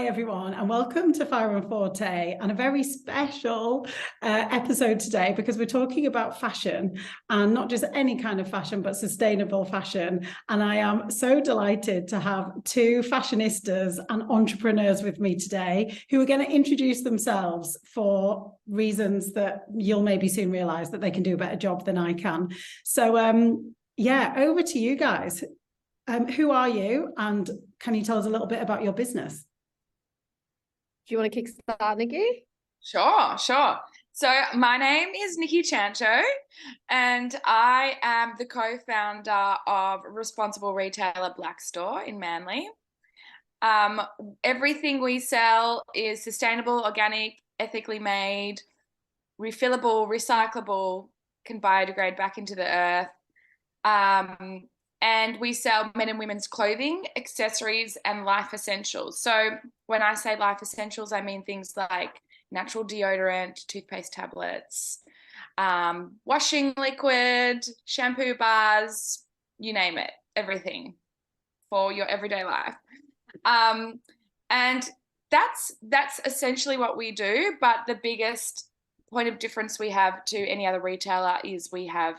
everyone, and welcome to Fire and Forte, and a very special episode today because we're talking about fashion, and not just any kind of fashion, but sustainable fashion. And I am so delighted to have two fashionistas and entrepreneurs with me today who are going to introduce themselves for reasons that you'll maybe soon realize that they can do a better job than I can. So, yeah, over to you guys. Who are you, and can you tell us a little bit about your business? Do you want to kickstart, Nikki? Sure. So my name is Nikki Ciancio, and I am the co-founder of responsible retailer BLAEK store in Manly. Everything we sell is sustainable, organic, ethically made, refillable, recyclable, can biodegrade back into the earth. And we sell men and women's clothing, accessories, and life essentials. So when I say life essentials, I mean things like natural deodorant, toothpaste tablets, washing liquid, shampoo bars, you name it, everything for your everyday life. And that's essentially what we do. But the biggest point of difference we have to any other retailer is we have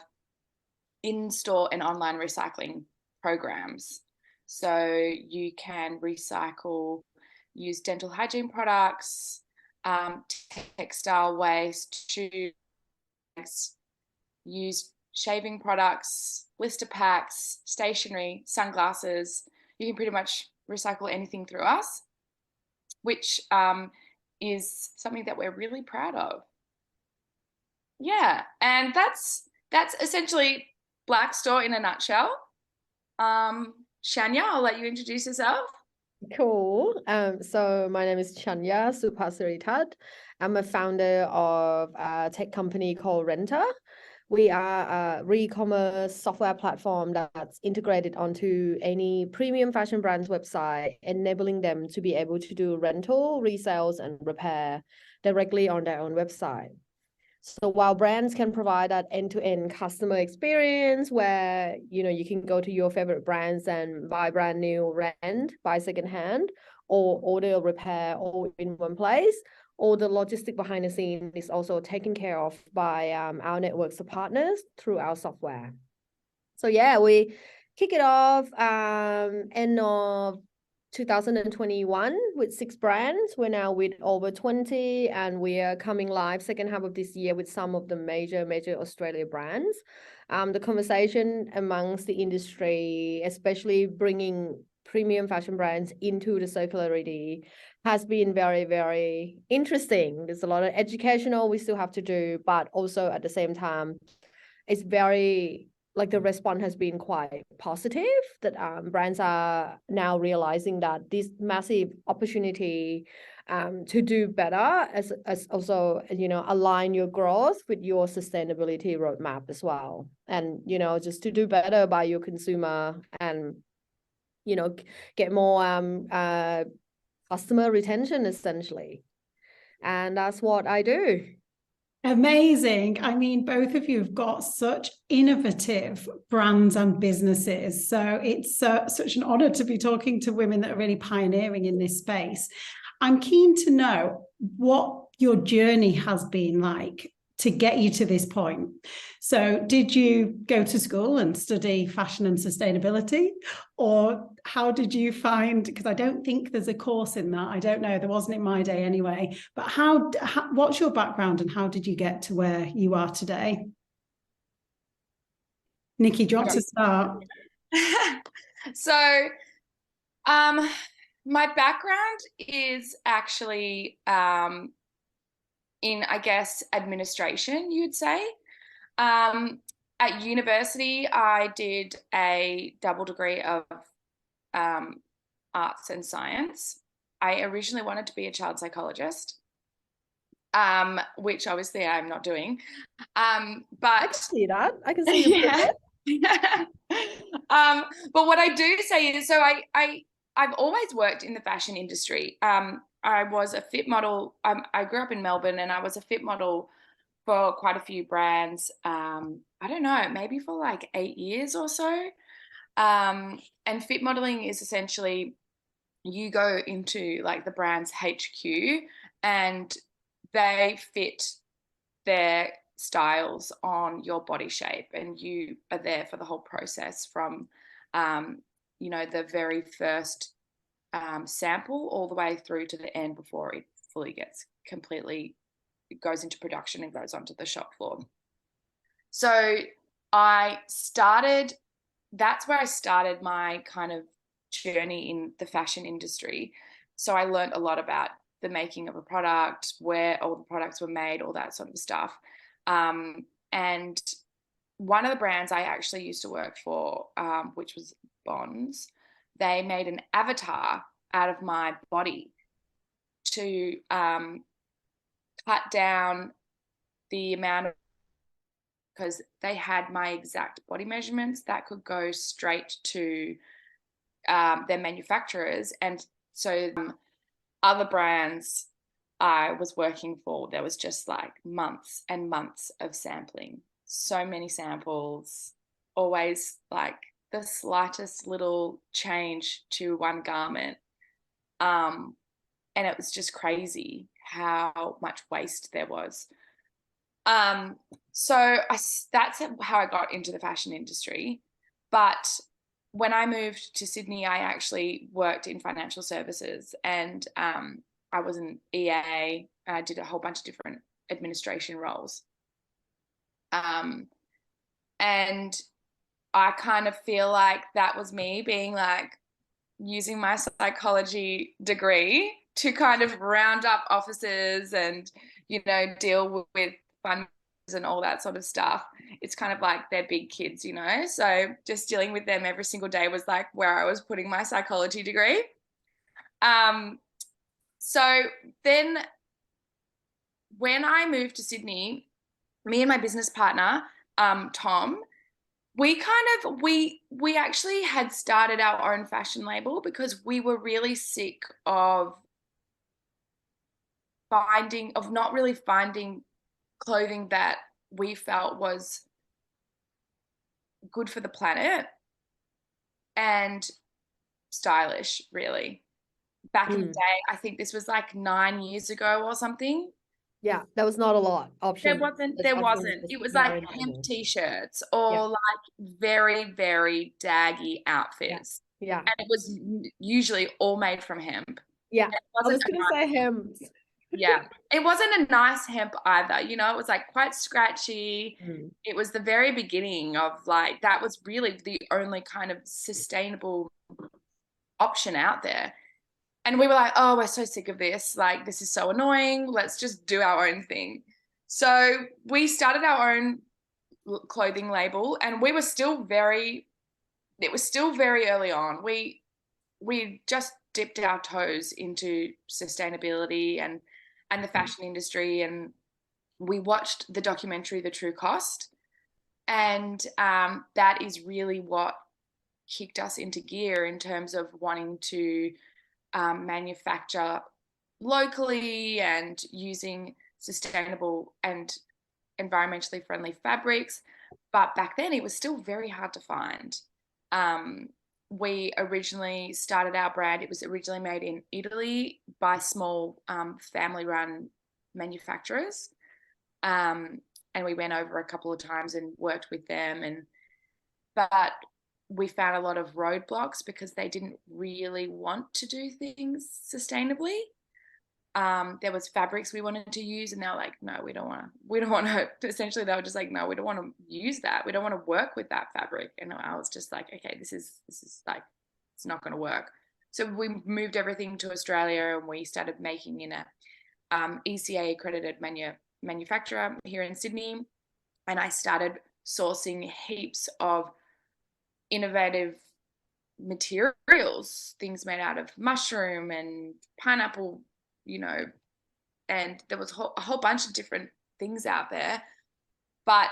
in-store and online recycling programs. So you can recycle, use dental hygiene products, textile waste, tubes, use shaving products, blister packs, stationery, sunglasses. You can pretty much recycle anything through us, which is something that we're really proud of. Yeah, and that's essentially BLAEK store in a nutshell. Shanya, I'll let you introduce yourself. Cool. So my name is Shanya Supasiritat. I'm a founder of a tech company called Renter. We are a re-commerce software platform that's integrated onto any premium fashion brand's website, enabling them to be able to do rental, resales, and repair directly on their own website. So while brands can provide that end-to-end customer experience where, you can go to your favorite brands and buy brand new, rent, buy secondhand, or order or repair all in one place, all the logistic behind the scenes is also taken care of by our networks of partners through our software. So yeah, we kick it off end of 2021 with 6 brands. We're now with over 20, and we are coming live second half of this year with some of the major Australia brands. The conversation amongst the industry, especially bringing premium fashion brands into the circularity, has been very, very interesting. There's a lot of educational we still have to do, but also at the same time, it's very the response has been quite positive, that brands are now realizing that this massive opportunity to do better as also, align your growth with your sustainability roadmap as well. And, just to do better by your consumer and, get more customer retention essentially. And that's what I do. Amazing. I mean, both of you have got such innovative brands and businesses. So it's such an honor to be talking to women that are really pioneering in this space. I'm keen to know what your journey has been like to get you to this point. So did you go to school and study fashion and sustainability? Or how did you find, because I don't think there's a course in that. I don't know, there wasn't in my day anyway. But what's your background and how did you get to where you are today? Nikki, do you want to start? So my background is actually in, I guess, administration, you'd say. At university, I did a double degree of arts and science. I originally wanted to be a child psychologist, which obviously I'm not doing. But I can see that. I can see you. Yeah. But what I do say is, so I've always worked in the fashion industry. I was a fit model. I grew up in Melbourne, and I was a fit model for quite a few brands. I don't know, maybe for like 8 years or so. And fit modeling is essentially you go into like the brand's HQ and they fit their styles on your body shape, and you are there for the whole process from the very first sample all the way through to the end before it fully gets completely, it goes into production and goes onto the shop floor. So that's where I started my kind of journey in the fashion industry. So I learned a lot about the making of a product, where all the products were made, all that sort of stuff. And one of the brands I actually used to work for, which was Bonds, they made an avatar out of my body to cut down the amount of, because they had my exact body measurements that could go straight to their manufacturers. And so other brands I was working for, there was just like months and months of sampling, so many samples, always like the slightest little change to one garment. And it was just crazy how much waste there was. So that's how I got into the fashion industry. But when I moved to Sydney, I actually worked in financial services, and I was an EA, and I did a whole bunch of different administration roles. And I kind of feel like that was me being like using my psychology degree to kind of round up offices and, deal with fund and all that sort of stuff. It's kind of like they're big kids, so just dealing with them every single day was like where I was putting my psychology degree. So then when I moved to Sydney, me and my business partner, Tom, we actually had started our own fashion label because we were really sick of not really finding clothing that we felt was good for the planet and stylish, really. Back in the day, I think this was like 9 years ago or something. Yeah, there was not a lot option. There wasn't. It was like hemp t-shirts or like very, very daggy outfits. Yeah. And it was usually all made from hemp. Yeah. I was going to say hemp. Yeah. It wasn't a nice hemp either. It was like quite scratchy. It was the very beginning of like, that was really the only kind of sustainable option out there. And we were like, oh, we're so sick of this. Like, this is so annoying. Let's just do our own thing. So we started our own clothing label, and it was still very early on. We just dipped our toes into sustainability and the fashion industry, and we watched the documentary The True Cost, and that is really what kicked us into gear in terms of wanting to manufacture locally and using sustainable and environmentally friendly fabrics. But back then it was still very hard to find. We originally started our brand, it was originally made in Italy by small family-run manufacturers. And we went over a couple of times and worked with them, but we found a lot of roadblocks because they didn't really want to do things sustainably. There was fabrics we wanted to use, and they were like, no, we don't want to, essentially they were just like, no, we don't want to use that. We don't want to work with that fabric. And I was just like, okay, this is like, it's not going to work. So we moved everything to Australia, and we started making in a ECA accredited manufacturer here in Sydney. And I started sourcing heaps of innovative materials, things made out of mushroom and pineapple, and there was a whole bunch of different things out there. But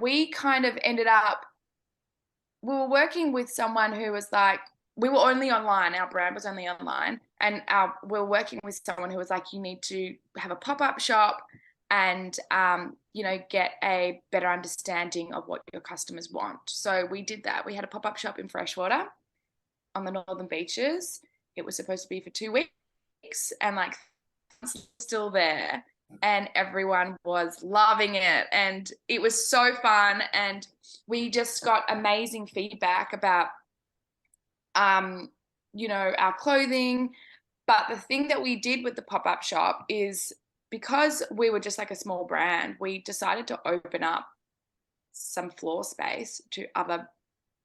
we kind of ended up, we were working with someone who was like, we were only online, our brand was only online, and we were working with someone who was like, you need to have a pop-up shop and get a better understanding of what your customers want. So we did that. We had a pop-up shop in Freshwater. on the northern beaches. It was supposed to be for 2 weeks, and like still there, and everyone was loving it, and it was so fun, and we just got amazing feedback about you know, our clothing. But the thing that we did with the pop-up shop is, because we were just like a small brand, we decided to open up some floor space to other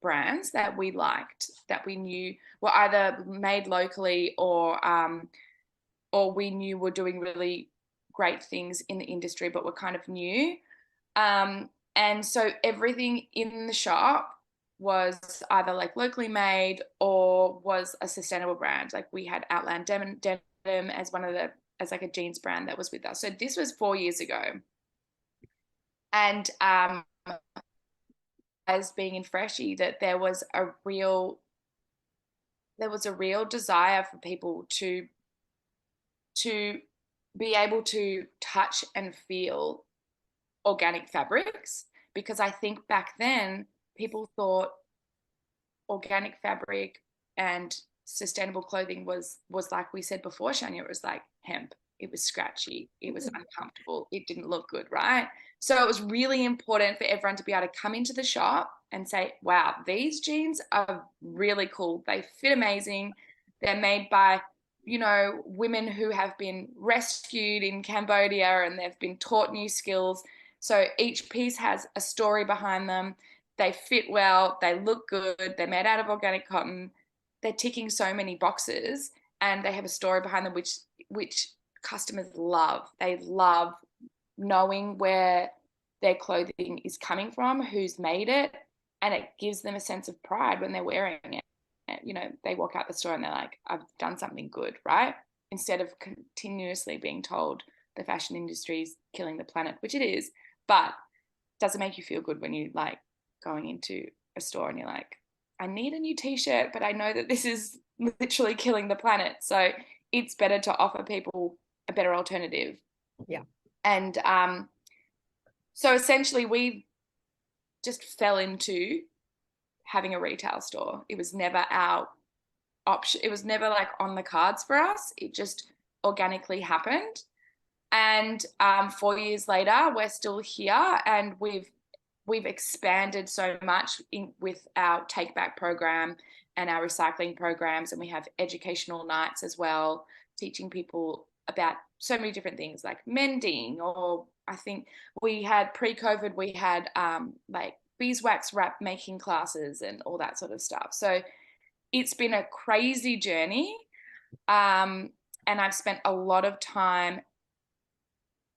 brands that we liked, that we knew were either made locally or we knew were doing really great things in the industry but were kind of new. And so everything in the shop was either like locally made or was a sustainable brand. Like we had Outland Denim as one of the, as like a jeans brand that was with us. So this was 4 years ago. And as being in Freshie, that there was a real desire for people to be able to touch and feel organic fabrics, because I think back then people thought organic fabric and sustainable clothing was like we said before, Shanya, it was like hemp. It was scratchy, it was uncomfortable, it didn't look good, right? So it was really important for everyone to be able to come into the shop and say, wow, these jeans are really cool, they fit amazing, they're made by, you know, women who have been rescued in Cambodia and they've been taught new skills. So each piece has a story behind them. They fit well, they look good, they're made out of organic cotton, they're ticking so many boxes, and they have a story behind them which customers love. They love knowing where their clothing is coming from, who's made it, and it gives them a sense of pride when they're wearing it. You know, they walk out the store and they're like, I've done something good, right? Instead of continuously being told the fashion industry is killing the planet, which it is, but does it make you feel good when you like going into a store and you're like, I need a new t-shirt, but I know that this is literally killing the planet. So it's better to offer people a better alternative. Yeah. And so essentially we just fell into having a retail store. It was never our option. It was never like on the cards for us. It just organically happened. And 4 years later, we're still here, and we've expanded so much with our take back program and our recycling programs, and we have educational nights as well, teaching people about so many different things like mending, or I think we had pre-COVID, we had like beeswax wrap making classes and all that sort of stuff. So it's been a crazy journey, and I've spent a lot of time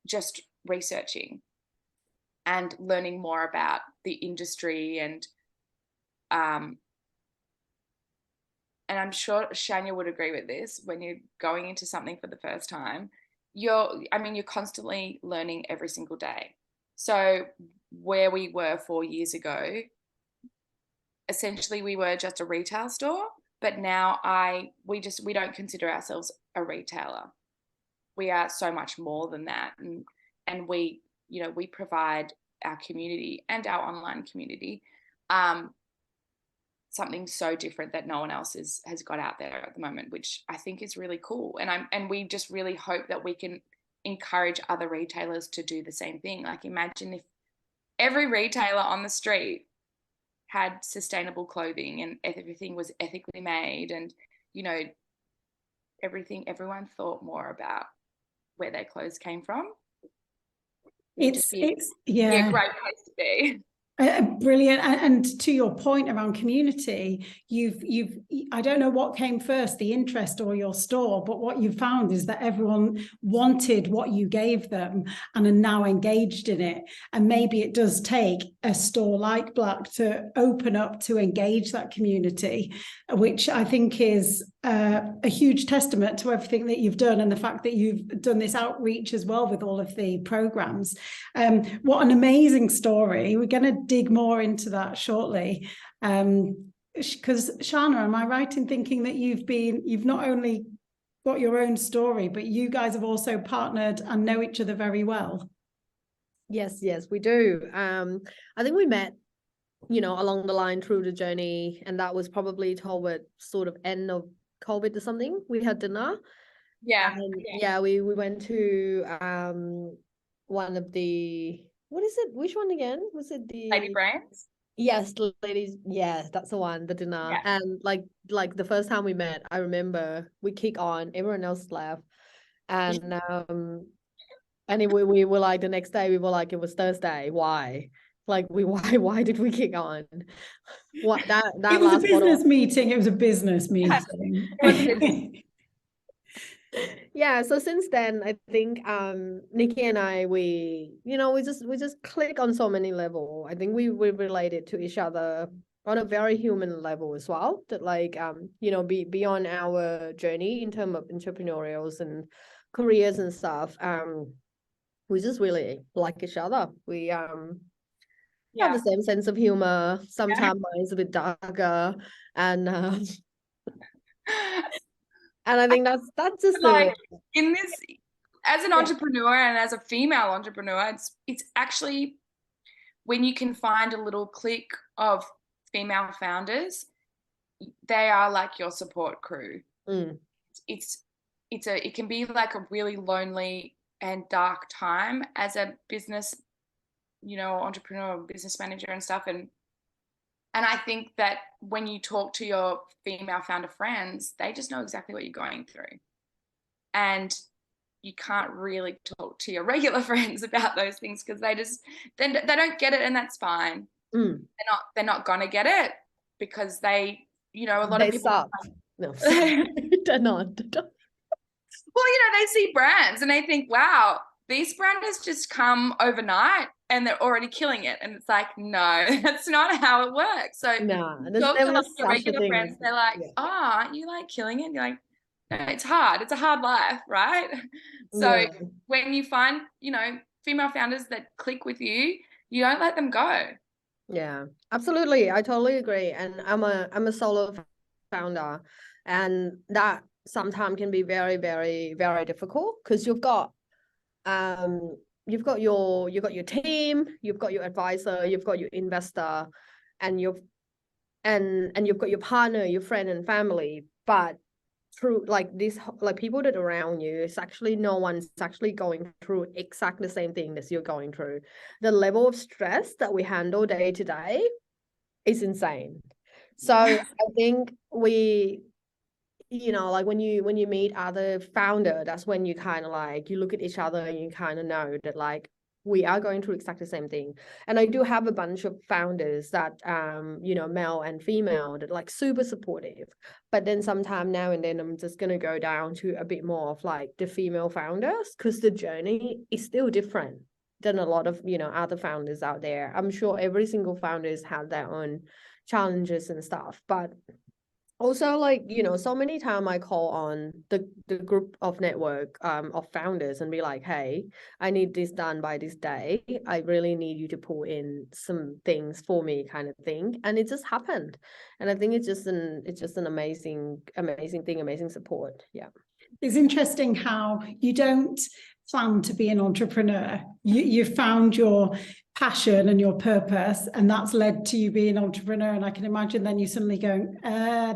just researching and learning more about the industry, and I'm sure Shanya would agree with this. When you're going into something for the first time, you're constantly learning every single day. So where we were 4 years ago, essentially we were just a retail store, but now we don't consider ourselves a retailer. We are so much more than that, and we provide our community and our online community something so different that no one else has got out there at the moment, which I think is really cool. And we just really hope that we can encourage other retailers to do the same thing. Like, imagine if every retailer on the street had sustainable clothing and everything was ethically made, and everyone thought more about where their clothes came from. It's a great place to be. Brilliant. And to your point around community, I don't know what came first, the interest or your store, but what you found is that everyone wanted what you gave them and are now engaged in it. And maybe it does take a store like BLAEK to open up to engage that community, which I think is a huge testament to everything that you've done, and the fact that you've done this outreach as well with all of the programs. What an amazing story. We're going to dig more into that shortly, because Shana, am I right in thinking that you've not only got your own story, but you guys have also partnered and know each other very well? Yes, we do. I think we met you know, along the line through the journey, and that was probably toward sort of end of COVID or something. We had dinner. Yeah. Yeah, we went to one of the, what is it? Which one again? Was it the Lady Brains. Yes, ladies. Yes, that's the one, the dinner. Yeah. And like the first time we met, I remember we kick on, everyone else left. And we were like the next day we were like it was Thursday. Why? Like why did we kick on? What that It was a last bottle. business meeting. It was a business meeting. Yeah, so since then I think Nikki and I, we just click on so many level. I think we related to each other on a very human level as well, that like you know, beyond our journey in terms of entrepreneurials and careers and stuff, we just really like each other. We have the same sense of humor. Sometimes mine's a bit darker, and and I think that's just like in this, as an entrepreneur and as a female entrepreneur, it's actually when you can find a little clique of female founders, they are like your support crew. It can be like a really lonely and dark time as a business, you know, entrepreneur, business manager and stuff. And I think that when you talk to your female founder friends, they just know exactly what you're going through. And you can't really talk to your regular friends about those things because they don't get it, and that's fine. They're not gonna get it because they, you know, a lot of people suck. No, they're not. Well, you know, they see brands and they think, wow, these brands just come overnight and they're already killing it. And it's like, no, that's not how it works. So talk to like your regular friends, they're like, aren't you like killing it? And you're like, no, it's hard. It's a hard life, right? So when you find, you know, female founders that click with you, you don't let them go. Yeah, absolutely. I totally agree. And I'm a solo founder, and that sometimes can be very, very, very difficult because you've got your team, you've got your advisor, you've got your investor, and you've got your partner, your friend and family. But through like this, like people that are around you, it's actually no one's actually going through exactly the same thing as you're going through. The level of stress that we handle day to day is insane. So I think we, you know, like when you meet other founder, that's when you kind of like, you look at each other and you kind of know that like we are going through exactly the same thing. And I do have a bunch of founders that you know, male and female, that like super supportive, but then sometime now and then I'm just going to go down to a bit more of like the female founders, because the journey is still different than a lot of, you know, other founders out there. I'm sure every single founders have their own challenges and stuff, but also, like, you know, so many times I call on the group of network of founders and be like, hey, I need this done by this day. I really need you to pull in some things for me, kind of thing. And it just happened. And I think it's just an amazing thing, amazing support. Yeah. It's interesting how you don't plan to be an entrepreneur. You found your passion and your purpose, and that's led to you being an entrepreneur. And I can imagine then you suddenly going,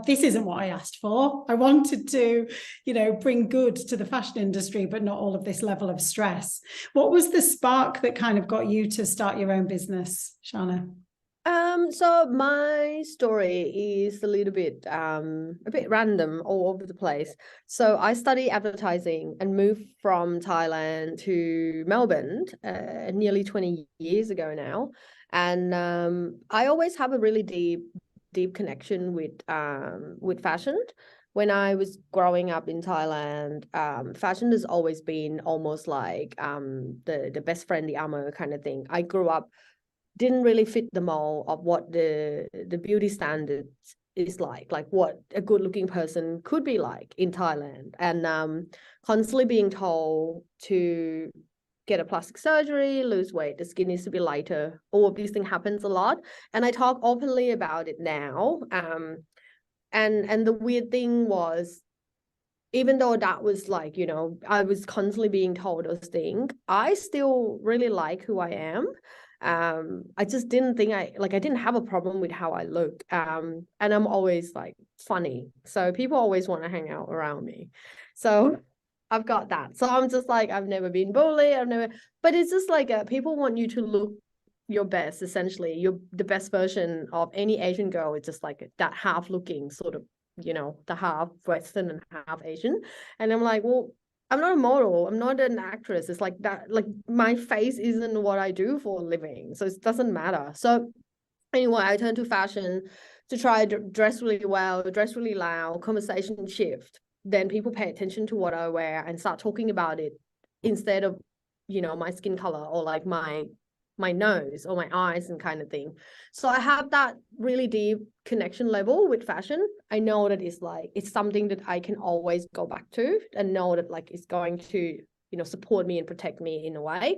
this isn't what I asked for. I wanted to, you know, bring good to the fashion industry, but not all of this level of stress. What was the spark that kind of got you to start your own business, Shanya? So my story is a little bit random, all over the place. So I studied advertising and moved from Thailand to Melbourne nearly 20 years ago now. And I always have a really deep connection with fashion. When I was growing up in Thailand, fashion has always been almost like the best friend, the armor kind of thing. I grew up, didn't really fit the mold of what the beauty standards is like what a good looking person could be like in Thailand, and constantly being told to get a plastic surgery, lose weight, the skin needs to be lighter. All of these things happens a lot, and I talk openly about it now. And the weird thing was, even though that was like, you know, I was constantly being told those things, I still really like who I am. I just didn't think I didn't have a problem with how I look. And I'm always like funny. So people always want to hang out around me. So I've got that. So I'm just like, I've never been bullied. But it's just like people want you to look your best, essentially. You're the best version of any Asian girl. It's just like that half looking sort of, the half Western and half Asian. And I'm like, well, I'm not a model. I'm not an actress. It's like that. Like my face isn't what I do for a living. So it doesn't matter. So anyway, I turned to fashion to try to dress really well, dress really loud, conversation shift. Then people pay attention to what I wear and start talking about it instead of, my skin color or like my nose or my eyes and kind of thing. So I have that really deep connection level with fashion. I know that it's something that I can always go back to and know that like it's going to, support me and protect me in a way.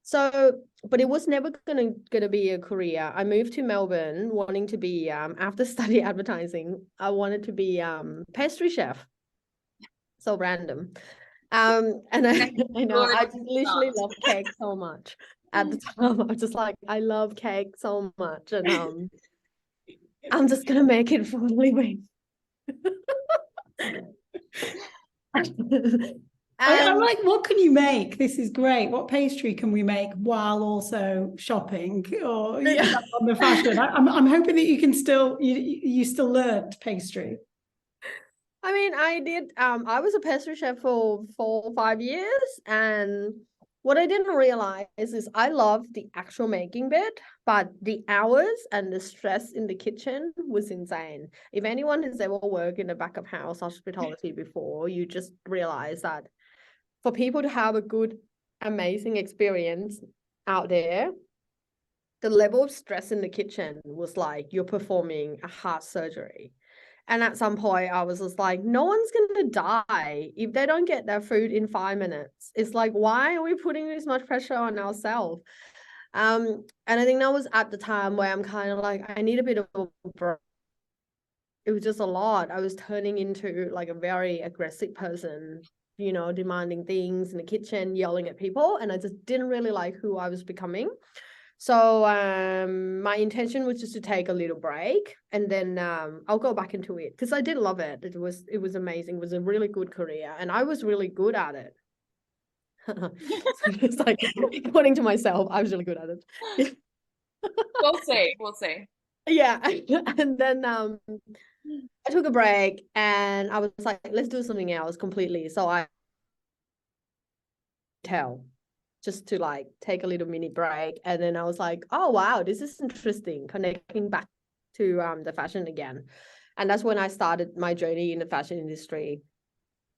So, but it was never gonna be a career. I moved to Melbourne wanting to be, after study advertising, I wanted to be pastry chef. So random. And I know I just literally love cake so much. At the time, I was just like, I love cake so much, and I'm just gonna make it for a living. I'm like, what can you make? This is great. What pastry can we make while also shopping or on the fashion? I'm hoping that you can still you still learned pastry. I mean, I did. I was a pastry chef for 4 or 5 years, and what I didn't realize is I love the actual making bit, but the hours and the stress in the kitchen was insane. If anyone has ever worked in a back-of house hospitality before, you just realize that for people to have a good, amazing experience out there, the level of stress in the kitchen was like you're performing a heart surgery. And at some point, I was just like, no one's going to die if they don't get their food in 5 minutes. It's like, why are we putting this much pressure on ourselves? And I think that was at the time where I'm kind of like, I need a bit of a break. It was just a lot. I was turning into like a very aggressive person, demanding things in the kitchen, yelling at people. And I just didn't really like who I was becoming. So my intention was just to take a little break, and then I'll go back into it because I did love it. It was amazing. It was a really good career, and I was really good at it. So it's like, according to myself, I was really good at it. We'll see. Yeah. And then I took a break and I was like, let's do something else completely. So I just to like take a little mini break. And then I was like, oh, wow, this is interesting, connecting back to the fashion again. And that's when I started my journey in the fashion industry.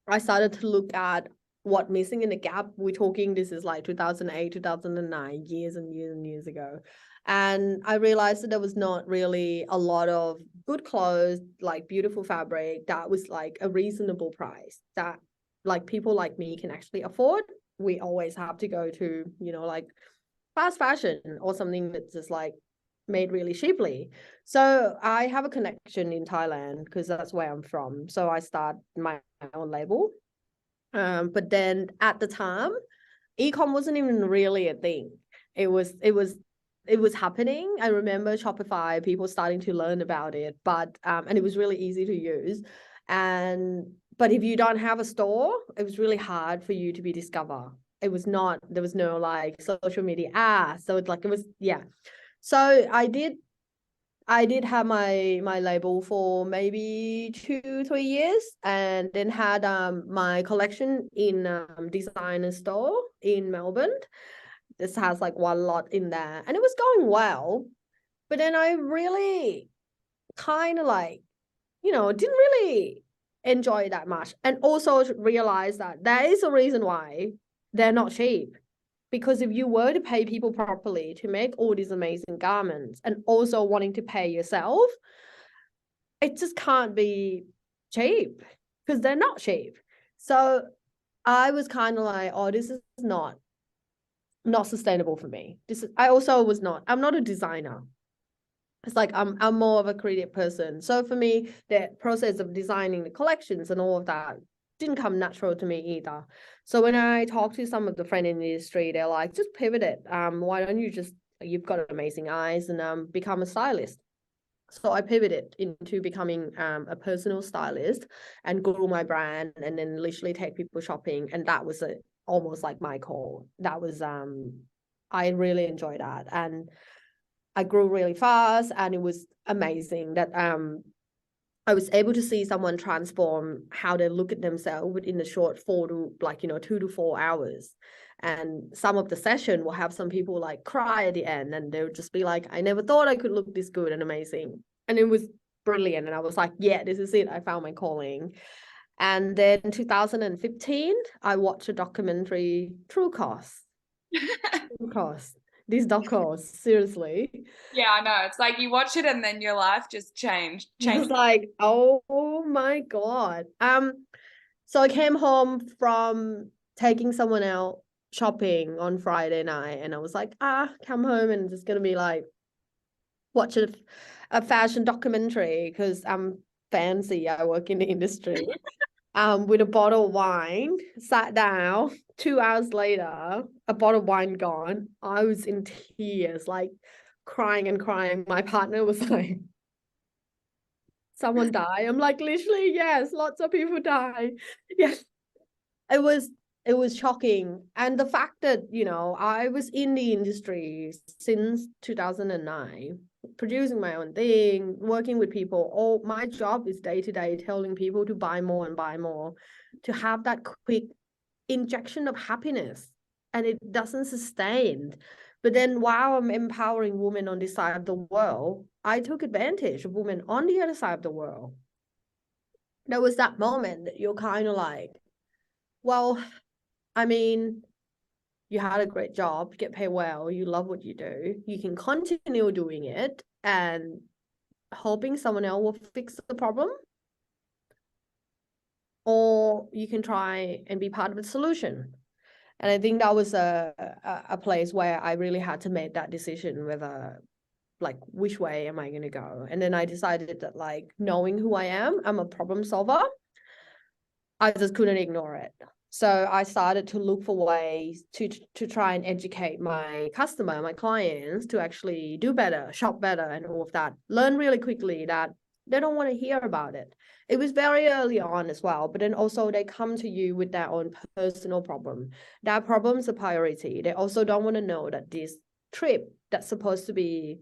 I started to look at what missing in the gap. We're talking, this is like 2008, 2009, years and years and years ago. And I realized that there was not really a lot of good clothes, like beautiful fabric that was like a reasonable price that like people like me can actually afford. We always have to go to, like fast fashion or something that's just like made really cheaply. So I have a connection in Thailand because that's where I'm from. So I start my own label. But then at the time, e-com wasn't even really a thing. It was happening. I remember Shopify, people starting to learn about it, but and it was really easy to use. But if you don't have a store, it was really hard for you to be discovered. There was no like social media. So So I did have my label for maybe 2-3 years, and then had my collection in designer store in Melbourne. This has like one lot in there, and it was going well. But then I really kind of like, didn't really enjoy it that much, and also realize that there is a reason why they're not cheap. Because if you were to pay people properly to make all these amazing garments and also wanting to pay yourself, it just can't be cheap because they're not cheap. So I was kind of like, oh, this is not sustainable for me. I'm not a designer. It's like I'm more of a creative person. So for me, the process of designing the collections and all of that didn't come natural to me either. So when I talk to some of the friends in the industry, they're like, just pivot it. Why don't you just you've got amazing eyes, and become a stylist. So I pivoted into becoming a personal stylist and grew my brand, and then literally take people shopping. And that was almost like my call. That was, I really enjoyed that. And I grew really fast, and it was amazing that I was able to see someone transform how they look at themselves within the short 2 to 4 hours. And some of the session will have some people like cry at the end, and they'll just be like, I never thought I could look this good and amazing. And it was brilliant. And I was like, yeah, this is it. I found my calling. And then in 2015, I watched a documentary, True Cost. True Cost. These docos, seriously. Yeah, I know. It's like you watch it and then your life just changed. I was like, oh my God. So I came home from taking someone out shopping on Friday night, and I was like, come home and just gonna be like, watch a fashion documentary because I'm fancy. I work in the industry. With a bottle of wine, sat down. 2 hours later, a bottle of wine gone. I was in tears, like crying and crying. My partner was like, someone die? I'm like, literally, yes, lots of people die. Yes. It was shocking. And the fact that, I was in the industry since 2009, producing my own thing, working with people. My job is day to day telling people to buy more and buy more, to have that quick injection of happiness, and it doesn't sustain. But then while I'm empowering women on this side of the world, I took advantage of women on the other side of the world. There was that moment that you're kind of like, well, I mean, you had a great job, you get paid well, you love what you do, you can continue doing it and hoping someone else will fix the problem, or you can try and be part of the solution. And I think that was a place where I really had to make that decision, whether like which way am I going to go. And then I decided that, like, knowing who I am, I'm a problem solver. I just couldn't ignore it. So I started to look for ways to try and educate my customer, my clients, to actually do better, shop better, and all of that. Learn really quickly that they don't want to hear about it. It was very early on as well, but then also they come to you with their own personal problem. That problem's a priority. They also don't want to know that this trip that's supposed to be,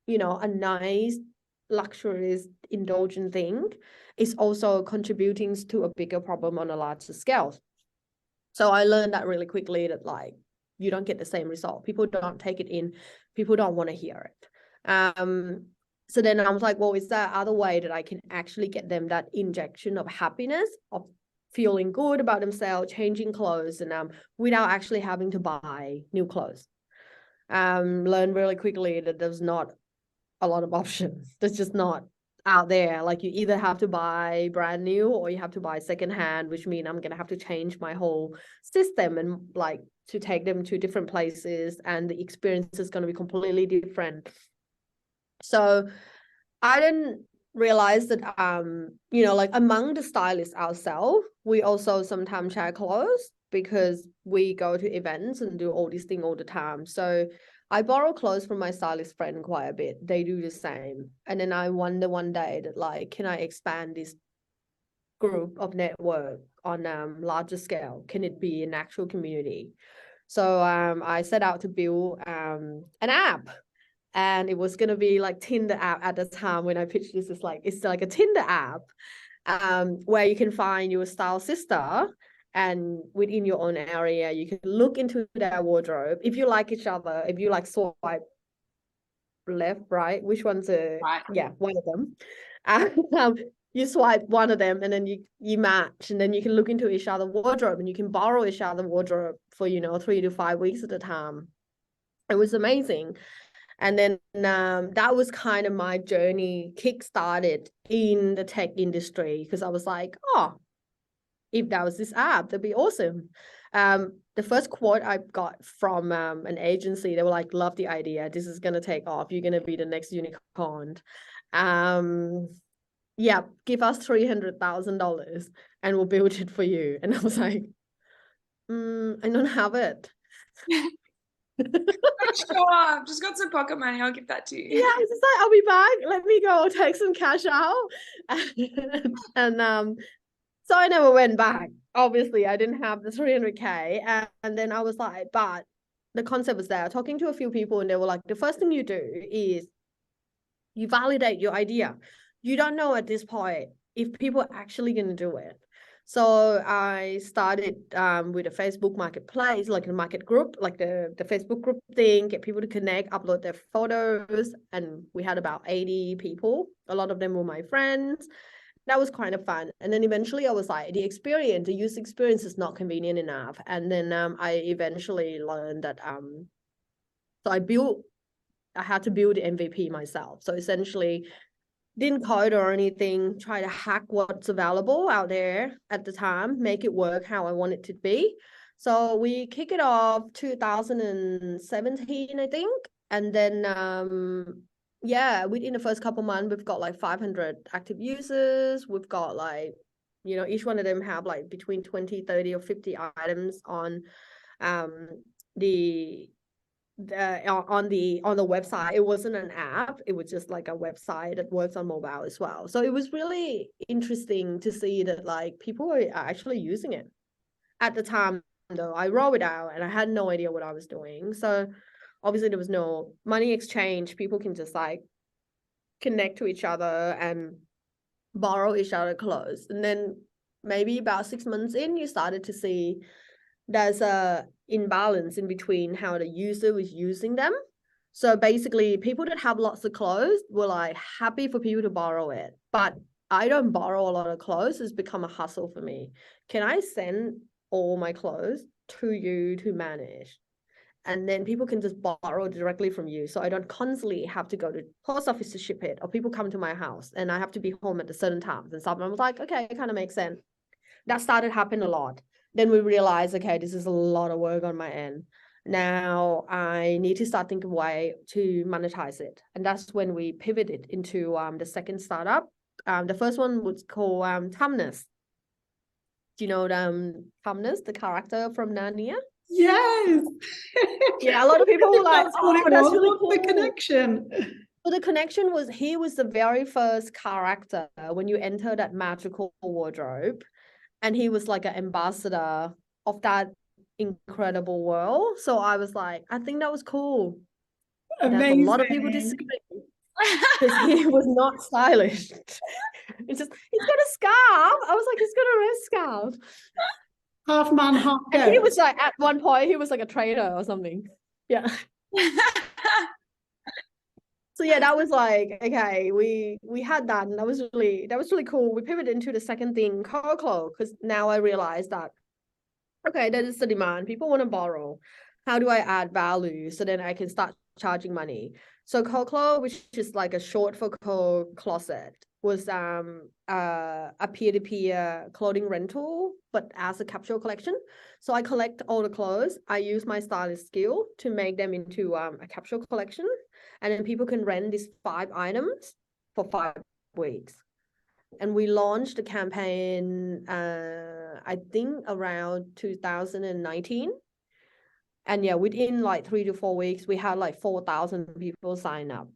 a nice, luxurious, indulgent thing is also contributing to a bigger problem on a larger scale. So I learned that really quickly, that like, you don't get the same result. People don't take it in. People don't want to hear it. So then I was like, well, is there other way that I can actually get them that injection of happiness, of feeling good about themselves, changing clothes, and without actually having to buy new clothes? Learned really quickly that there's not a lot of options. There's just not out there. Like, you either have to buy brand new or you have to buy secondhand, which means I'm gonna have to change my whole system and like to take them to different places, and the experience is going to be completely different. So I didn't realize that like among the stylists ourselves, we also sometimes share clothes because we go to events and do all these things all the time. So I borrow clothes from my stylist friend quite a bit. They do the same. And then I wonder one day that, like, can I expand this group of network on larger scale? Can it be an actual community? So I set out to build an app. And it was going to be like Tinder app at the time when I pitched this. It's like a Tinder app where you can find your style sister, and within your own area, you can look into their wardrobe. If you like each other, if you like swipe left, right, which one's right. Yeah, one of them. You swipe one of them, and then you match, and then you can look into each other's wardrobe, and you can borrow each other's wardrobe for 3 to 5 weeks at a time. It was amazing. And then that was kind of my journey kick-started in the tech industry, because I was like, oh, if that was this app, that'd be awesome. The first quote I got from an agency, they were like, love the idea. This is going to take off. You're going to be the next unicorn. Yeah, give us $300,000 and we'll build it for you. And I was like, I don't have it. Sure, I've just got some pocket money. I'll give that to you. Yeah, I was just like, I'll be back. Let me go take some cash out. And so I never went back. Obviously, I didn't have the 300K. And then I was like, but the concept was there. Talking to a few people, and they were like, the first thing you do is you validate your idea. You don't know at this point if people are actually going to do it. So I started with a Facebook marketplace, like a market group, like the Facebook group thing, get people to connect, upload their photos. And we had about 80 people. A lot of them were my friends. That was kind of fun. And then eventually I was like, the user experience is not convenient enough. And then I eventually learned that, so I had to build the MVP myself. So essentially didn't code or anything, try to hack what's available out there at the time, make it work how I want it to be. So we kick it off 2017, I think. And then, yeah, within the first couple months, we've got like 500 active users. We've got like, you know, each one of them have like between 20, 30 or 50 items on the website. It wasn't an app, it was just like a website that works on mobile as well. So it was really interesting to see that like people are actually using it. At the time though, I rolled it out and I had no idea what I was doing. So obviously there was no money exchange. People can just like connect to each other and borrow each other clothes. And then maybe about 6 months in, you started to see there's a imbalance in between how the user was using them. So basically people that have lots of clothes were like happy for people to borrow it, but I don't borrow a lot of clothes. It's become a hustle for me. Can I send all my clothes to you to manage? And then people can just borrow directly from you. So I don't constantly have to go to post office to ship it, or people come to my house and I have to be home at a certain times and stuff. And I was like, okay, it kind of makes sense. That started happening a lot. Then we realized, okay, this is a lot of work on my end. Now I need to start thinking of a way to monetize it. And that's when we pivoted into the second startup. The first one was called Tumnus. Do you know Tumnus, the character from Narnia? Yes. Yeah, a lot of people were like, oh, that's really cool. The connection. So the connection was, he was the very first character when you enter that magical wardrobe. And he was like an ambassador of that incredible world. So I was like, I think that was cool. Amazing. A lot of people disagree because he was not stylish. It's just, he's got a scarf. I was like, he's got a red scarf. Half man, half goat. And he was like, at one point, he was like a trader or something. Yeah. So yeah, that was like, okay, we had that, and that was really cool. We pivoted into the second thing, Coco, because now I realized that, okay, that is the demand. People want to borrow. How do I add value so then I can start charging money? So Coco, which is like a short for closet, was a peer-to-peer clothing rental, but as a capsule collection. So I collect all the clothes. I use my stylist skill to make them into a capsule collection. And then people can rent these 5 items for 5 weeks. And we launched the campaign, I think around 2019. And yeah, within like 3 to 4 weeks, we had like 4,000 people sign up.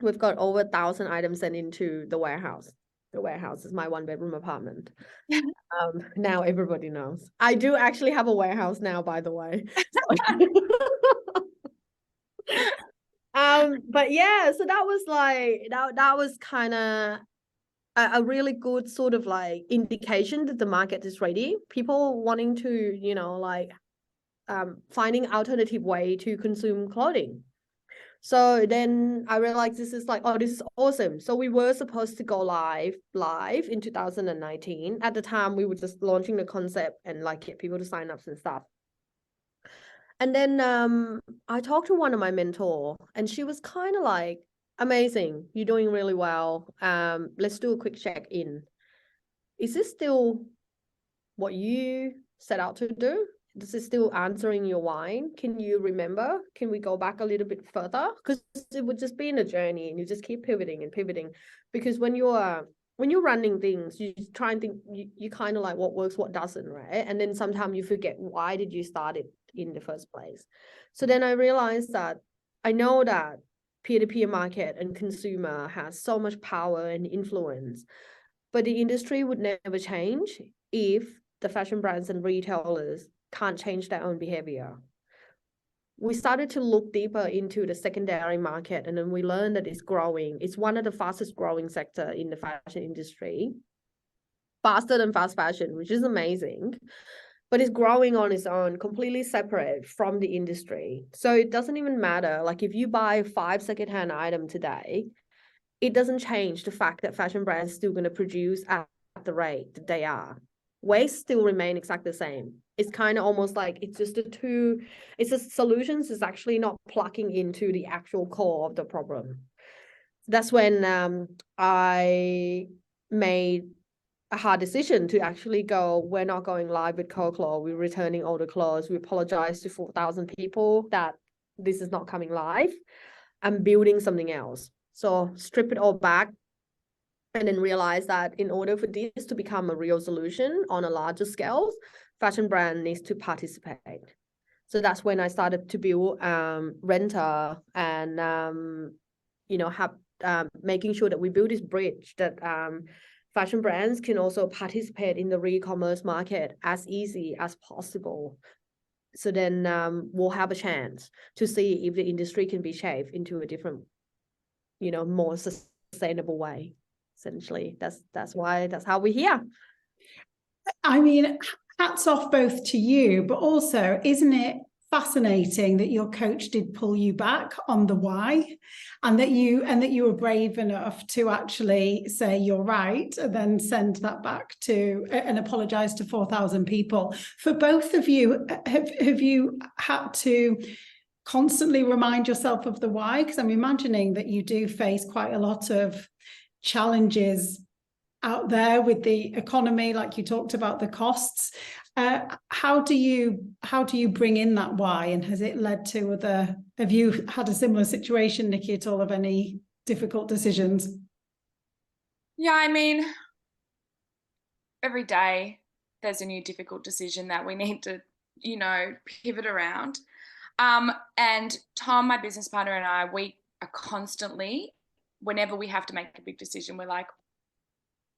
We've got over 1,000 items sent into the warehouse. The warehouse is my 1-bedroom apartment. Now everybody knows. I do actually have a warehouse now, by the way. But yeah, so that was like, that was kind of a really good sort of like indication that the market is ready. People wanting to, you know, like finding alternative way to consume clothing. So then I realized this is like, oh, this is awesome. So we were supposed to go live in 2019. At the time, we were just launching the concept and like get people to sign up and stuff. And then I talked to one of my mentors, and she was kind of like, amazing, you're doing really well. Let's do a quick check-in. Is this still what you set out to do? This is still answering your why? Can you remember? Can we go back a little bit further? Because it would just be in a journey, and you just keep pivoting and pivoting. Because when you're running things, you try and think, you kind of like what works, what doesn't, right? And then sometimes you forget, why did you start it in the first place. So then I realized that I know that peer-to-peer market and consumer has so much power and influence, but the industry would never change if the fashion brands and retailers can't change their own behavior. We started to look deeper into the secondary market, and then we learned that it's growing. It's one of the fastest growing sector in the fashion industry, faster than fast fashion, which is amazing. But it's growing on its own, completely separate from the industry. So it doesn't even matter. Like if you buy 5 secondhand items today, it doesn't change the fact that fashion brands still going to produce at the rate that they are. Waste still remain exactly the same. It's kind of almost like it's just it's the solutions is actually not plugging into the actual core of the problem. That's when I made a hard decision to actually go, we're not going live with cold clothes, we're returning all the clothes, we apologize to 4,000 people that this is not coming live. I'm building something else. So strip it all back and then realize that in order for this to become a real solution on a larger scale, fashion brand needs to participate. So that's when I started to build Renter and, making sure that we build this bridge that fashion brands can also participate in the re-commerce market as easy as possible. So then we'll have a chance to see if the industry can be shaped into a different, more sustainable way. Essentially, that's how we're here. I mean, hats off both to you, but also, isn't it fascinating that your coach did pull you back on the why, and that you were brave enough to actually say you're right, and then send that back to and apologize to 4,000 people. For both of you, have you had to constantly remind yourself of the why? Because I'm imagining that you do face quite a lot of challenges out there with the economy, like you talked about the costs. How do you bring in that why, and has it led to have you had a similar situation, Nikki, at all, of any difficult decisions? Yeah, I mean, every day there's a new difficult decision that we need to, pivot around. And Tom, my business partner, and I, we are constantly, whenever we have to make a big decision, we're like,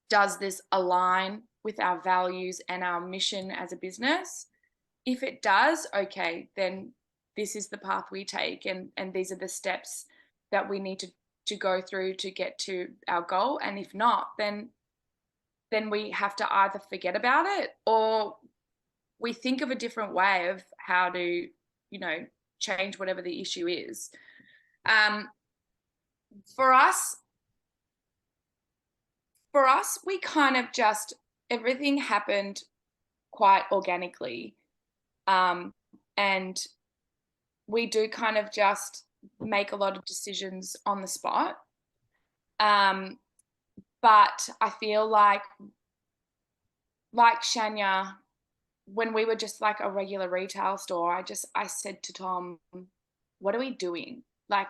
does this align with our values and our mission as a business? If it does, okay, then this is the path we take, and these are the steps that we need to go through to get to our goal. And if not, then we have to either forget about it, or we think of a different way of how to, change whatever the issue is. For us, we kind of just, everything happened quite organically. And we do kind of just make a lot of decisions on the spot. But I feel like Shanya, when we were just like a regular retail store, I said to Tom, what are we doing? Like,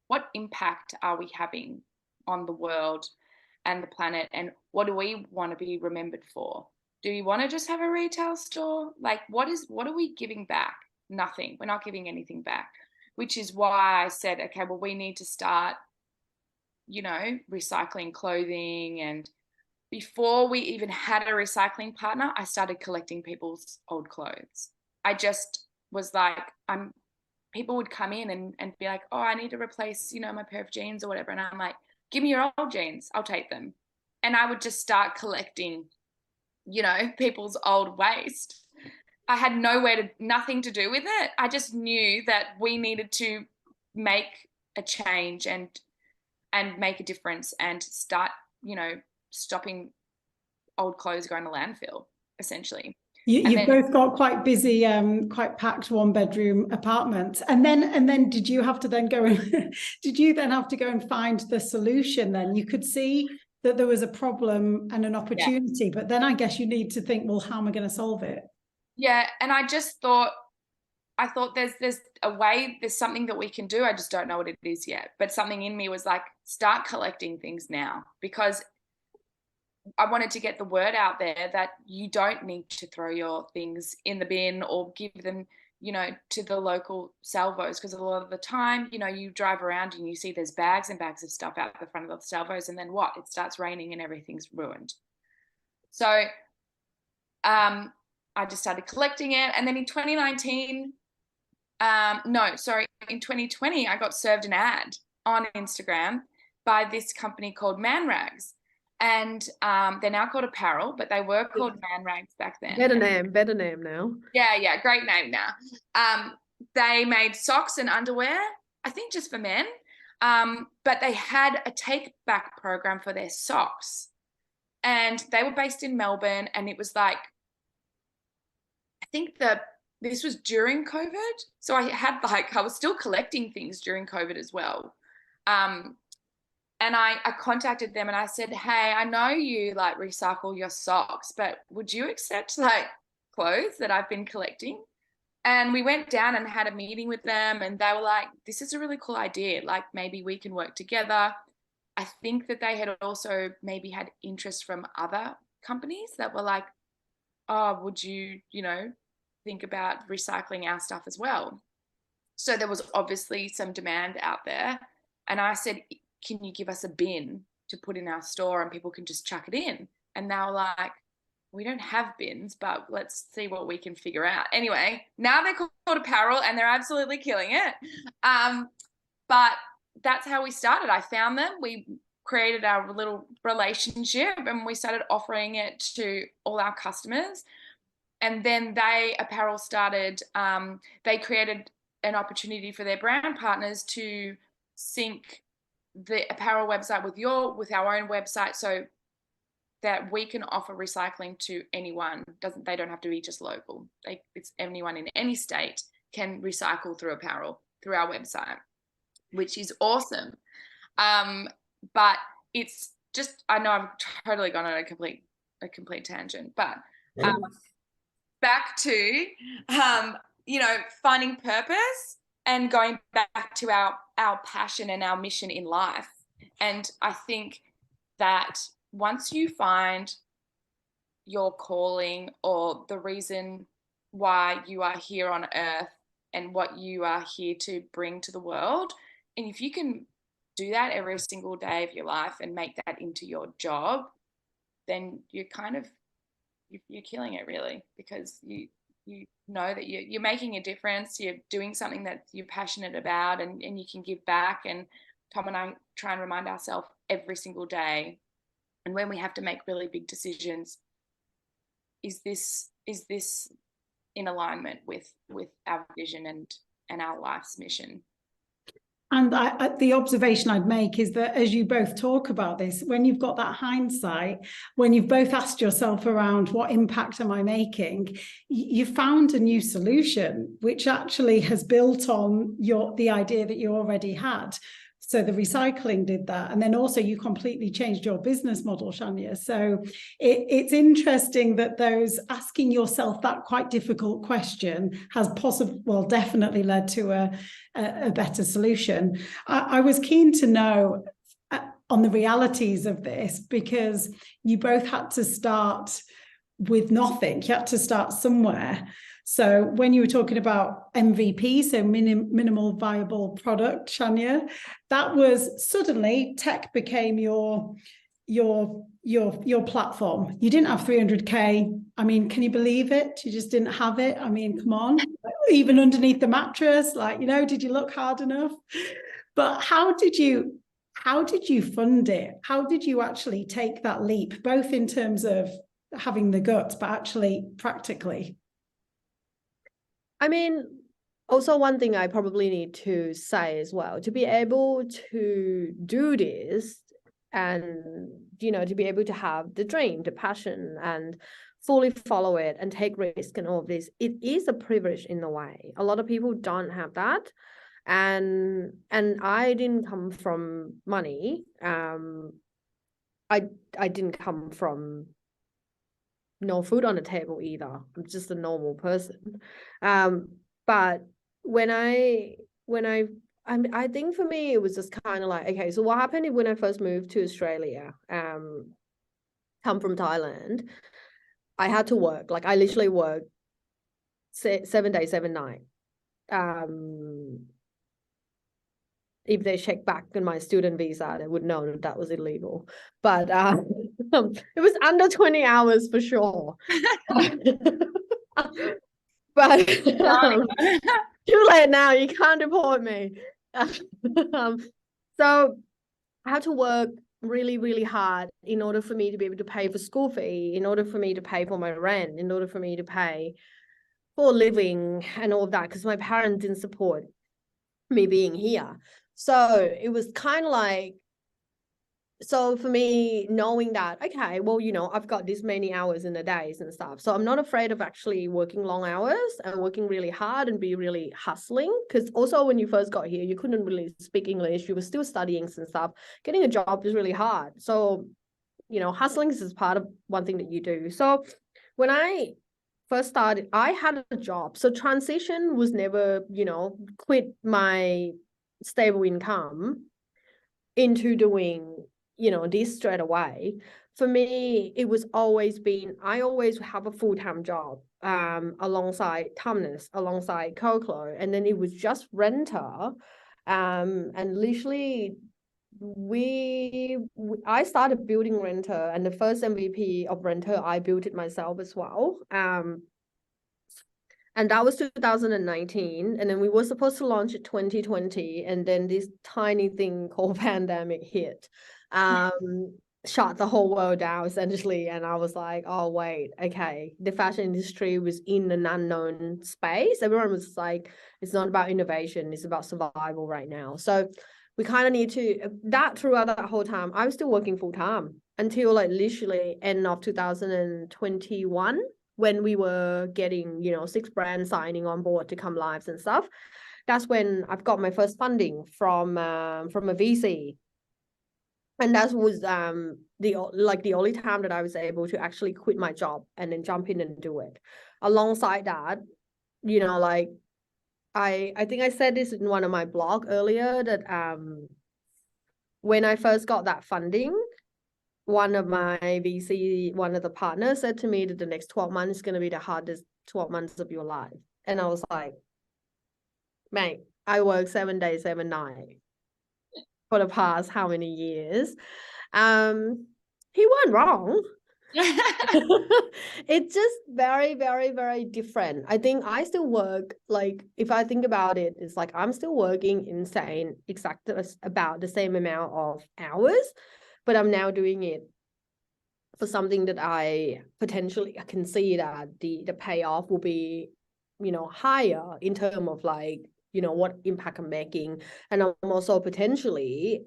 what impact are we having on the world and the planet, and what do we want to be remembered for? Do we want to just have a retail store? Like, what are we giving back? Nothing. We're not giving anything back, which is why I said, okay, well, we need to start, recycling clothing. And before we even had a recycling partner, I started collecting people's old clothes. I just was like, people would come in and be like, oh, I need to replace, my pair of jeans or whatever. And I'm like, give me your old jeans, I'll take them. And I would just start collecting, people's old waste. I had nothing to do with it. I just knew that we needed to make a change and make a difference and start, stopping old clothes going to landfill, essentially. You've both got quite busy, quite packed 1-bedroom apartments, and then did you have to then go and did you then have to go and find the solution? Then you could see that there was a problem and an opportunity, but then I guess you need to think, well, how am I going to solve it? Yeah, and I thought there's a way, there's something that we can do. I just don't know what it is yet. But something in me was like, start collecting things now, because I wanted to get the word out there that you don't need to throw your things in the bin or give them you know, to the local salvos, because a lot of the time, you know, you drive around and you see there's bags and bags of stuff out the front of the salvos, and then what? It starts raining and everything's ruined. So I just started collecting it. And then in 2019, in 2020, I got served an ad on Instagram by this company called Man Rags. And they're now called Apparel, but they were called Man Rags back then. Better name now. Yeah, great name now. They made socks and underwear, I think just for men, but they had a take-back program for their socks. And they were based in Melbourne, and it was like, I think this was during COVID. So I was still collecting things during COVID as well. And I contacted them and I said, hey, I know you like recycle your socks, but would you accept like clothes that I've been collecting? And we went down and had a meeting with them, and they were like, this is a really cool idea. Like, maybe we can work together. I think that they had also maybe had interest from other companies that were like, oh, would you, you know, think about recycling our stuff as well? So there was obviously some demand out there. And I said, can you give us a bin to put in our store and people can just chuck it in? And they were like, we don't have bins, but let's see what we can figure out. Anyway, now they're called Apparel and they're absolutely killing it. But that's how we started. I found them. We created our little relationship and we started offering it to all our customers. And then Apparel started, they created an opportunity for their brand partners to sync the Apparel website with our own website, so that we can offer recycling to anyone. They don't have to be just local. It's anyone in any state can recycle through Apparel, through our website, which is awesome. But it's just, I know I've totally gone on a complete tangent, but back to, you know, finding purpose and going back to our passion and our mission in life. And I think that once you find your calling or the reason why you are here on earth and what you are here to bring to the world, and if you can do that every single day of your life and make that into your job, then you're you're killing it, really, because you know that you're making a difference, you're doing something that you're passionate about, and you can give back. And Tom and I try and remind ourselves every single day, and when we have to make really big decisions, is this in alignment with our vision and our life's mission? And the observation I'd make is that as you both talk about this, when you've got that hindsight, when you've both asked yourself around what impact am I making, you found a new solution, which actually has built on the idea that you already had. So the recycling did that. And then also you completely changed your business model, Shanya. So it's interesting that those asking yourself that quite difficult question has definitely led to a better solution. I was keen to know on the realities of this, because you both had to start with nothing. You had to start somewhere. So when you were talking about MVP, so minimal viable product, Shanya, that was suddenly tech became your platform. You didn't have 300K. I mean, can you believe it? You just didn't have it. I mean, come on, even underneath the mattress, like, you know, did you look hard enough? But how did you fund it? How did you actually take that leap, both in terms of having the guts, but actually practically? I mean, also one thing I probably need to say as well, to be able to do this and, you know, to be able to have the dream, the passion, and fully follow it and take risk and all of this, it is a privilege in a way. A lot of people don't have that. And I didn't come from money. I didn't come from no food on the table either. I'm just a normal person. But I think for me, it was just kind of like, okay, so what happened when I first moved to Australia, come from Thailand, I had to work. Like, I literally worked 7 days, 7 nights. If they check back in my student visa, they would know that that was illegal. But it was under 20 hours for sure. But too late now, you can't deport me. So I had to work really, really hard in order for me to be able to pay for school fee, in order for me to pay for my rent, in order for me to pay for living and all of that, because my parents didn't support me being here. So it was kind of like, so for me, knowing that, okay, well, you know, I've got this many hours in the days and stuff. So I'm not afraid of actually working long hours and working really hard and be really hustling. Because also when you first got here, you couldn't really speak English. You were still studying and stuff. Getting a job is really hard. So, you know, hustling is part of one thing that you do. So when I first started, I had a job. So transition was never, you know, quit my stable income into doing, you know, this straight away. For me, it was always been, I always have a full-time job alongside Tumnus, alongside Coclo, and then it was just Renter. And literally I started building Renter, and the first MVP of Renter, I built it myself as well. And that was 2019. And then we were supposed to launch it 2020. And then this tiny thing called pandemic hit, shut the whole world down essentially. And I was like, oh, wait, okay. The fashion industry was in an unknown space. Everyone was like, it's not about innovation, it's about survival right now. So we kind of need to, that throughout that whole time, I was still working full time until like literally end of 2021. When we were getting, you know, 6 brands signing on board to come live and stuff. That's when I've got my first funding from a VC. And that was the only time that I was able to actually quit my job and then jump in and do it. Alongside that, you know, like I think I said this in one of my blog earlier that when I first got that funding, one of my VC, one of the partners said to me that the next 12 months is going to be the hardest 12 months of your life. And I was like, mate, I work 7 days, 7 nights for the past how many years? He weren't wrong. It's just very, very, very different. I think I still work, like, if I think about it, it's like I'm still working insane, exactly about the same amount of hours, but I'm now doing it for something that I can see that the payoff will be, you know, higher in terms of like, you know, what impact I'm making. And I'm also potentially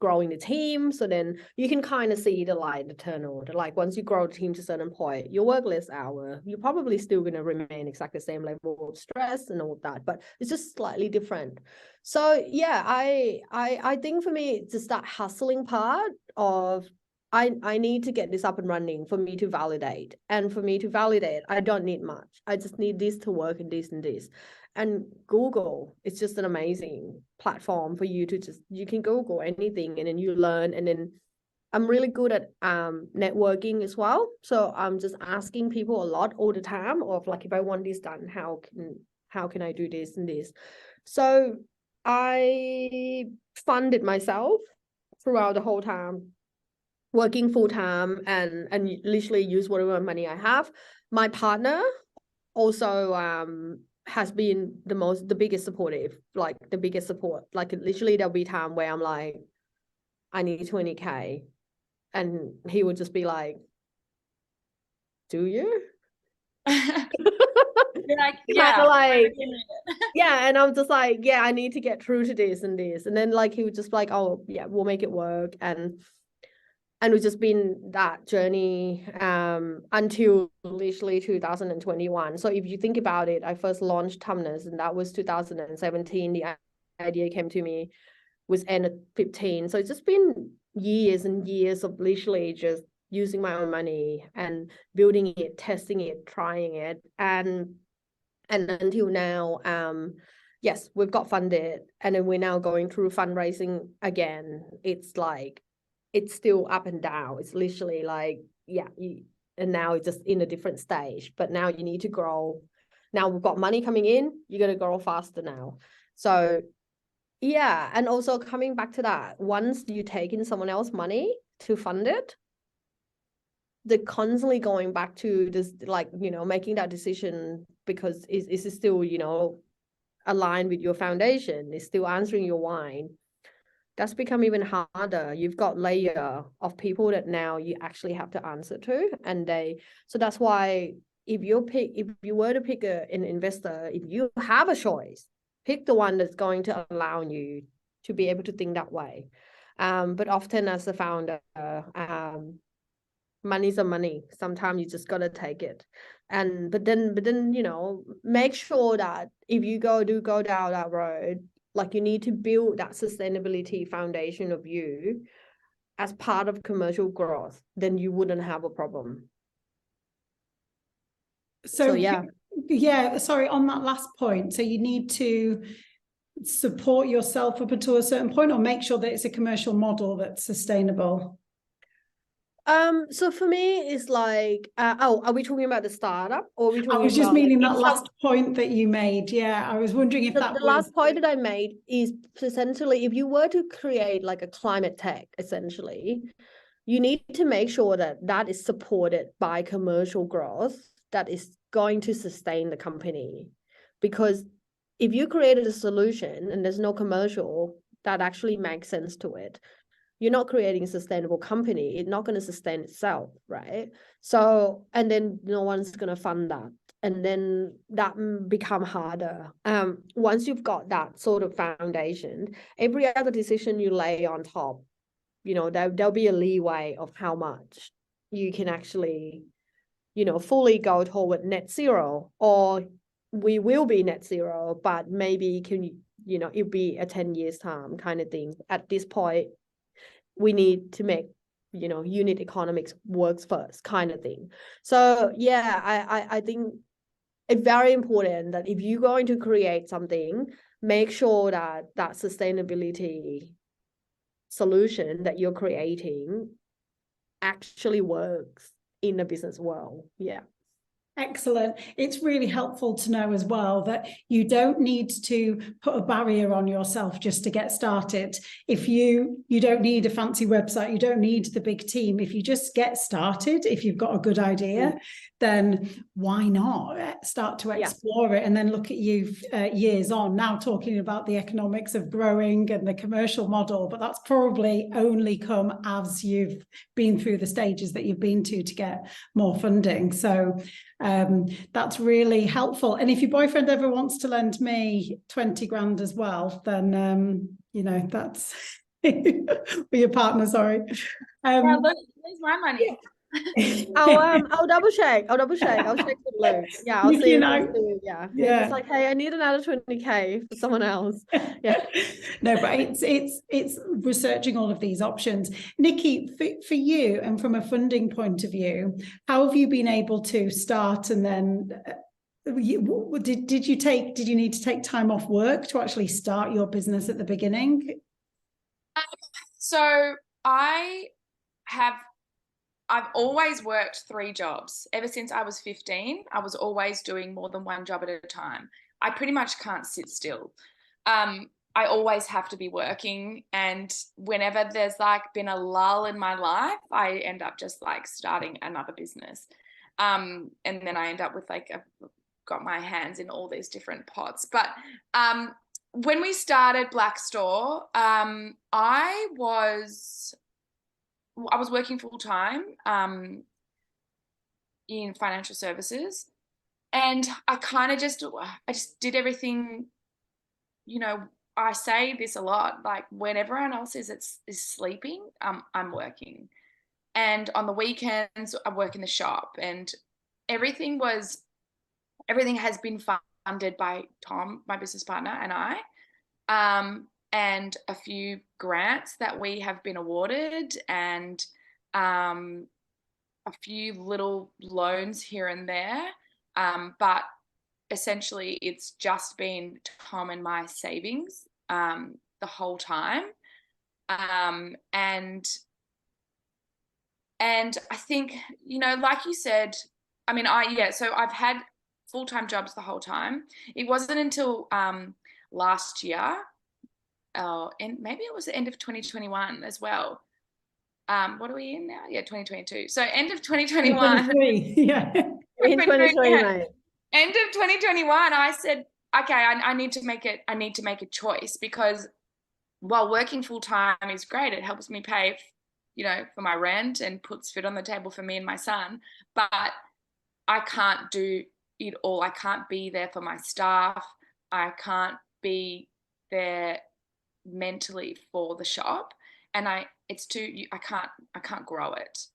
growing the team. So then you can kind of see the light, the tunnel. Like once you grow the team to a certain point, you work less hour, you're probably still going to remain exactly the same level of stress and all of that, but it's just slightly different. So yeah, I think for me, it's just that hustling part of I need to get this up and running for me to validate. And for me to validate, I don't need much. I just need this to work and this and this. And Google, it's just an amazing platform for you to just, you can Google anything and then you learn. And then I'm really good at networking as well. So I'm just asking people a lot all the time of like, if I want this done, how can I do this and this? So I funded myself throughout the whole time, working full time and literally use whatever money I have. My partner also has been the biggest supportive, like the biggest support. Like literally there'll be time where I'm like, I need 20K. And he would just be like, do you? You're like, yeah, like, yeah. And I'm just like, yeah, I need to get through to this and this. And then like, he would just be like, oh yeah, we'll make it work. And it's just been that journey until literally 2021. So if you think about it, I first launched Tumnus and that was 2017. The idea came to me was end of 15. So it's just been years and years of literally just using my own money and building it, testing it, trying it. And until now, yes, we've got funded and then we're now going through fundraising again. It's like, it's still up and down. It's literally like, yeah, and now it's just in a different stage, but now you need to grow Now we've got money coming in, you're going to grow faster now. So yeah, and also coming back to that, once you take in someone else's money to fund it, they're constantly going back to this, like, you know, making that decision because is it still, you know, aligned with your foundation, is still answering your why. That's become even harder. You've got layer of people that now you actually have to answer to, and so that's why if you were to pick an investor, if you have a choice, pick the one that's going to allow you to be able to think that way. But often as a founder, money's a money. Sometimes you just gotta take it. But then, you know, make sure that if you go down that road, like you need to build that sustainability foundation of you as part of commercial growth, then you wouldn't have a problem. So yeah, sorry, on that last point, so you need to support yourself up until a certain point, or make sure that it's a commercial model that's sustainable. So for me, it's like, are we talking about the startup, or are we talking I was just about meaning that last point that you made. Yeah, I was wondering if that the last point that I made is essentially, if you were to create like a climate tech, essentially, you need to make sure that that is supported by commercial growth that is going to sustain the company. Because if you created a solution and there's no commercial that actually makes sense to it, you're not creating a sustainable company. It's not going to sustain itself, right? So, and then no one's going to fund that. And then that become harder. Once you've got that sort of foundation, every other decision you lay on top, you know, there'll be a leeway of how much you can actually, you know, fully go toward net zero, or we will be net zero, but maybe you know, it'll be a 10 years time kind of thing. At this point, we need to make, you know, unit economics works first kind of thing. So yeah, I think it's very important that if you're going to create something, make sure that that sustainability solution that you're creating actually works in the business world. Yeah. Excellent. It's really helpful to know as well that you don't need to put a barrier on yourself just to get started. If you don't need a fancy website, you don't need the big team. If you just get started, if you've got a good idea, then why not start to explore it, and then look at you years on now talking about the economics of growing and the commercial model. But that's probably only come as you've been through the stages that you've been to get more funding. So that's really helpful. And if your boyfriend ever wants to lend me 20 grand as well, then you know, that's for your partner, sorry. Yeah, look, there's my money. I'll double check. I'll check with Luke. Yeah, I'll see. Yeah. It's like, hey, I need another 20K for someone else. Yeah. No, but it's researching all of these options. Nikki, for you, and from a funding point of view, how have you been able to start, and then did you need to take time off work to actually start your business at the beginning? So I've always worked 3 jobs. Ever since I was 15, I was always doing more than one job at a time. I pretty much can't sit still. I always have to be working. And whenever there's like been a lull in my life, I end up just like starting another business. And then I end up with like, I've got my hands in all these different pots. But when we started BLAEK Store, I was working full time in financial services, and I just did everything. You know, I say this a lot, like when everyone else is sleeping, I'm working, and on the weekends I work in the shop, and everything has been funded by Tom, my business partner, and I. And a few grants that we have been awarded, and a few little loans here and there. But essentially it's just been Tom and my savings the whole time. And I think, you know, like you said, I mean, so I've had full-time jobs the whole time. It wasn't until last year, and maybe it was the end of 2021 as well. What are we in now? Yeah, 2022. So end of 2021. Yeah. In 2020, mate. End of 2021, I said, okay, I need to make a choice, because while working full time is great, it helps me pay, for my rent and puts food on the table for me and my son, but I can't do it all. I can't be there for my staff. I can't be there mentally for the shop, and I can't grow it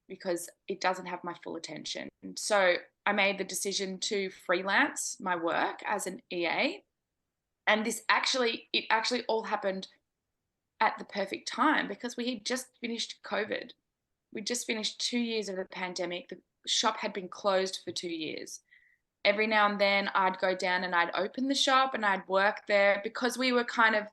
because it doesn't have my full attention. So I made the decision to freelance my work as an EA. And it actually all happened at the perfect time, because we had just finished COVID. We just finished 2 years of the pandemic. The shop had been closed for 2 years. Every now and then I'd go down and I'd open the shop and I'd work there, because we were kind of,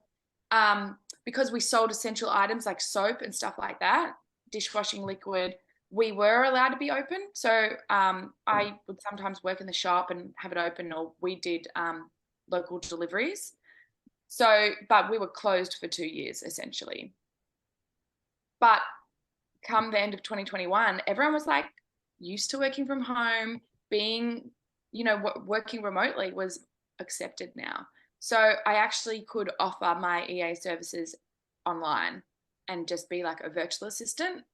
because we sold essential items like soap and stuff like that, dishwashing liquid, we were allowed to be open. So I would sometimes work in the shop and have it open, or we did local deliveries. So, but we were closed for 2 years essentially. But come the end of 2021, everyone was like used to working from home, being, working remotely was accepted now. So I actually could offer my EA services online and just be like a virtual assistant.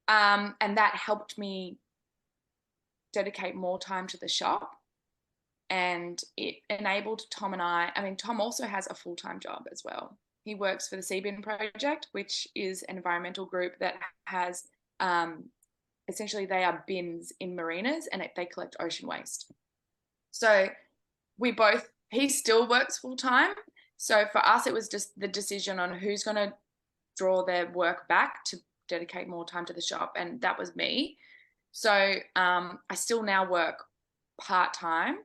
And that helped me dedicate more time to the shop. And it enabled Tom and I mean, Tom also has a full-time job as well. He works for the Seabin Project, which is an environmental group that has, essentially they are bins in marinas, and they collect ocean waste. So he still works full-time. So for us, it was just the decision on who's going to draw their work back to dedicate more time to the shop. And that was me. So I still now work part-time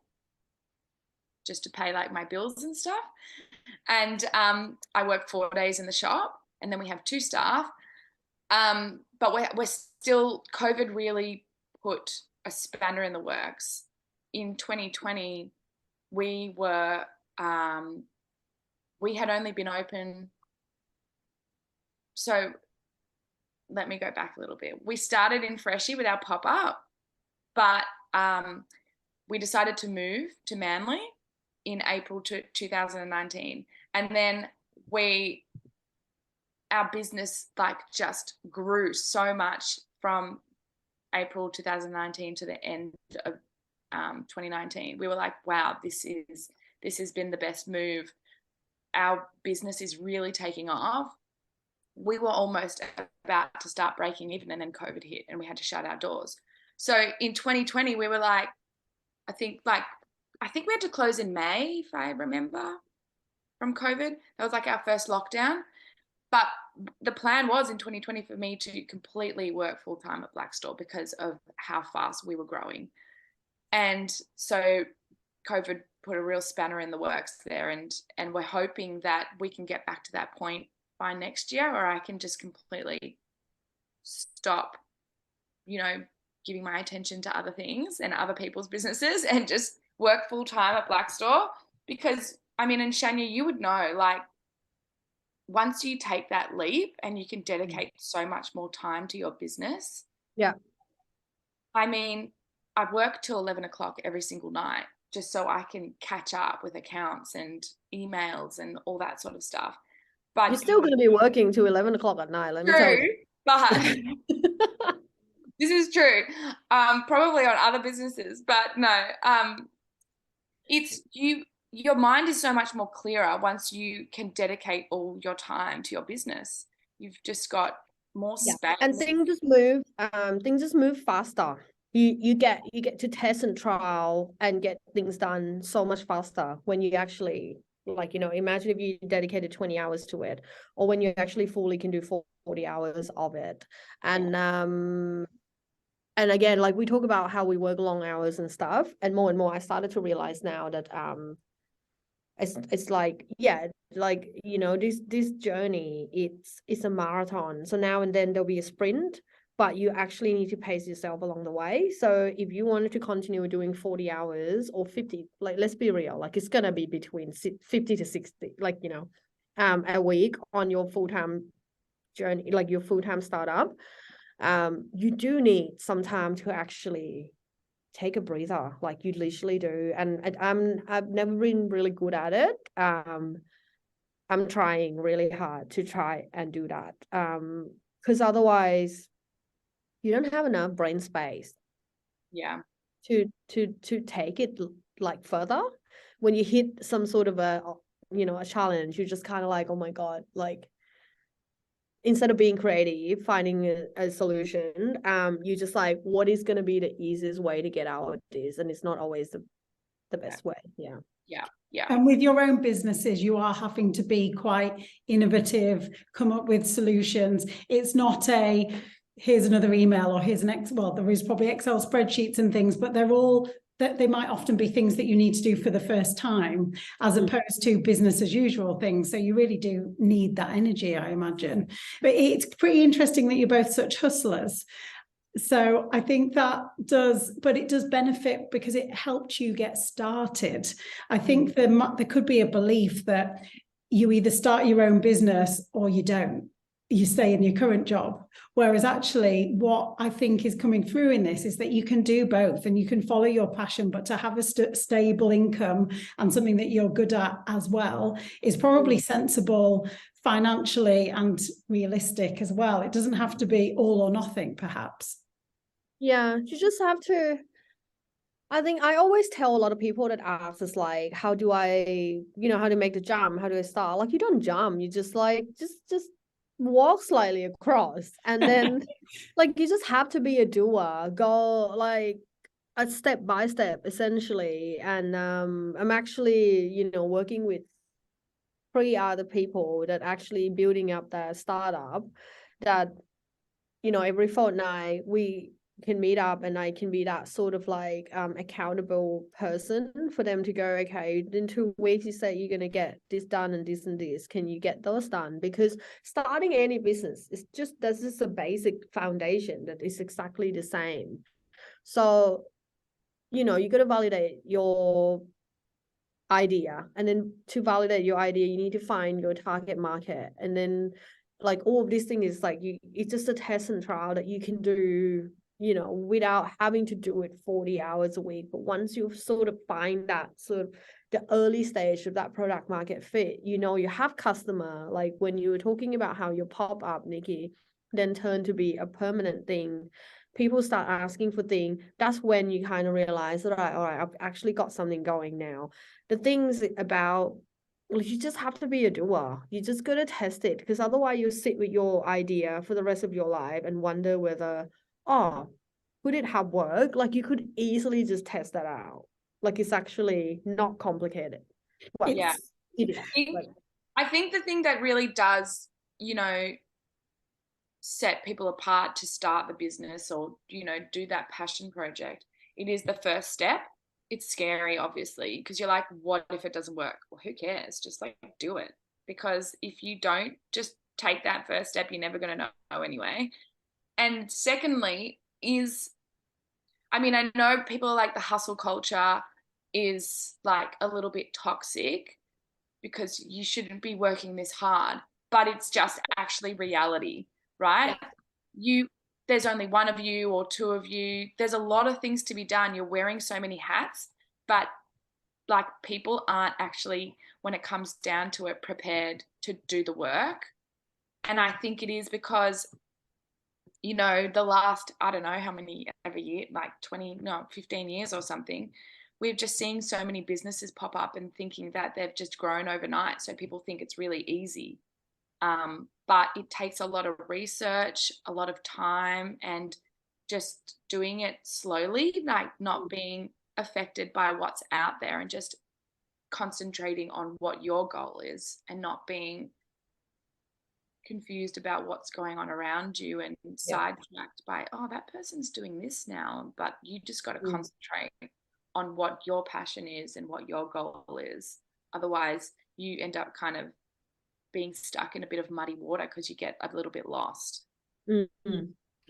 just to pay like my bills and stuff. And I work 4 days in the shop, and then we have 2 staff. But we're still, COVID really put a spanner in the works. In 2020, we had only been open. So let me go back a little bit. We started in Freshie with our pop-up, but we decided to move to Manly in April 2019. And then our business like just grew so much from April 2019 to the end of 2019. We were like, wow, this has been the best move. Our business is really taking off. We were almost about to start breaking even, and then COVID hit and we had to shut our doors. So in 2020, we were like, I think we had to close in May, if I remember, from COVID. That was like our first lockdown. But the plan was in 2020 for me to completely work full-time at BLAEK Store because of how fast we were growing. And so COVID put a real spanner in the works there, and we're hoping that we can get back to that point by next year, or I can just completely stop, giving my attention to other things and other people's businesses and just work full-time at BLAEK Store. Because I mean, and Shanya, you would know, like, once you take that leap and you can dedicate so much more time to your business. Yeah. I mean, I work till 11 o'clock every single night just so I can catch up with accounts and emails and all that sort of stuff. But you're still going to be working till 11 o'clock at night, let me tell you. But this is true. Probably on other businesses, but no. It's your mind is so much more clearer once you can dedicate all your time to your business. You've just got more space. And things just move faster. You get to test and trial and get things done so much faster when you actually, like, imagine if you dedicated 20 hours to it, or when you actually fully can do 40 hours of it. And and again, like, we talk about how we work long hours and stuff, and more I started to realize now that it's like, this journey, it's a marathon. So now and then there'll be a sprint, but you actually need to pace yourself along the way. So if you wanted to continue doing 40 hours or 50, like, let's be real, like, it's gonna be between 50 to 60, like, you know, a week on your full-time journey, like your full-time startup. You do need some time to actually take a breather, like you literally do. And I've never been really good at it. I'm trying really hard to try and do that. Because otherwise you don't have enough brain space to take it like further. When you hit some sort of a, you know, a challenge, you're just kind of like, oh my God, like, instead of being creative, finding a solution, you just like, what is going to be the easiest way to get out of this? And it's not always the best way. Yeah. And with your own businesses, you are having to be quite innovative, come up with solutions. It's not a, here's another email or here's an well, there is probably Excel spreadsheets and things, but they're all, that they might often be things that you need to do for the first time, as opposed to business as usual things. So you really do need that energy, I imagine. But it's pretty interesting that you're both such hustlers. So I think that does, but it does benefit because it helped you get started. I think there could be a belief that you either start your own business or you don't. You stay in your current job. Whereas actually what I think is coming through in this is that you can do both and you can follow your passion, but to have a stable income and something that you're good at as well is probably sensible financially and realistic as well. It doesn't have to be all or nothing, perhaps. Yeah, you just have to. I think I always tell a lot of people that ask us like, how do I, you know, how to make the jump? How do I start? Like, you don't jump, you just like, just walk slightly across. And then like, you just have to be a doer, go like a step by step, essentially. And I'm actually, you know, working with 3 other people that actually building up their startup that, you know, every fortnight we can meet up and I can be that sort of like accountable person for them to go, okay, in 2 weeks you say you're going to get this done and this and this, can you get those done? Because starting any business is just, there's just a basic foundation that is exactly the same. So, you know, you got to validate your idea, and then to validate your idea you need to find your target market, and then like all of this thing is like, it's just a test and trial that you can do, you know, without having to do it 40 hours a week. But once you sort of find that sort of the early stage of that product market fit, you know, you have customer, like when you were talking about how your pop-up, Nikki, then turned to be a permanent thing, people start asking for things, that's when you kind of realize that, all right, I've actually got something going now. The things about, you just have to be a doer. You just got to test it, because otherwise you sit with your idea for the rest of your life and wonder whether, oh, could it have worked? Like, you could easily just test that out. Like, it's actually not complicated. Well, Yeah. it is. I think the thing that really does, you know, set people apart to start the business or, you know, do that passion project, it is the first step. It's scary, obviously, because you're like, what if it doesn't work? Well, who cares? Just like do it. Because if you don't just take that first step, you're never going to know anyway. And secondly is, I mean, I know people are like, the hustle culture is like a little bit toxic because you shouldn't be working this hard, but it's just actually reality, right? Yeah. There's only one of you or two of you. There's a lot of things to be done. You're wearing so many hats, but like, people aren't actually, when it comes down to it, prepared to do the work. And I think it is because, you know, the last, I don't know how many every year, like 15 years or something, we're just seeing so many businesses pop up and thinking that they've just grown overnight. So people think it's really easy. But it takes a lot of research, a lot of time, and just doing it slowly, like not being affected by what's out there and just concentrating on what your goal is and not being confused about what's going on around you and sidetracked by, oh, that person's doing this now. But you just got to concentrate on what your passion is and what your goal is. Otherwise, you end up kind of being stuck in a bit of muddy water because you get a little bit lost.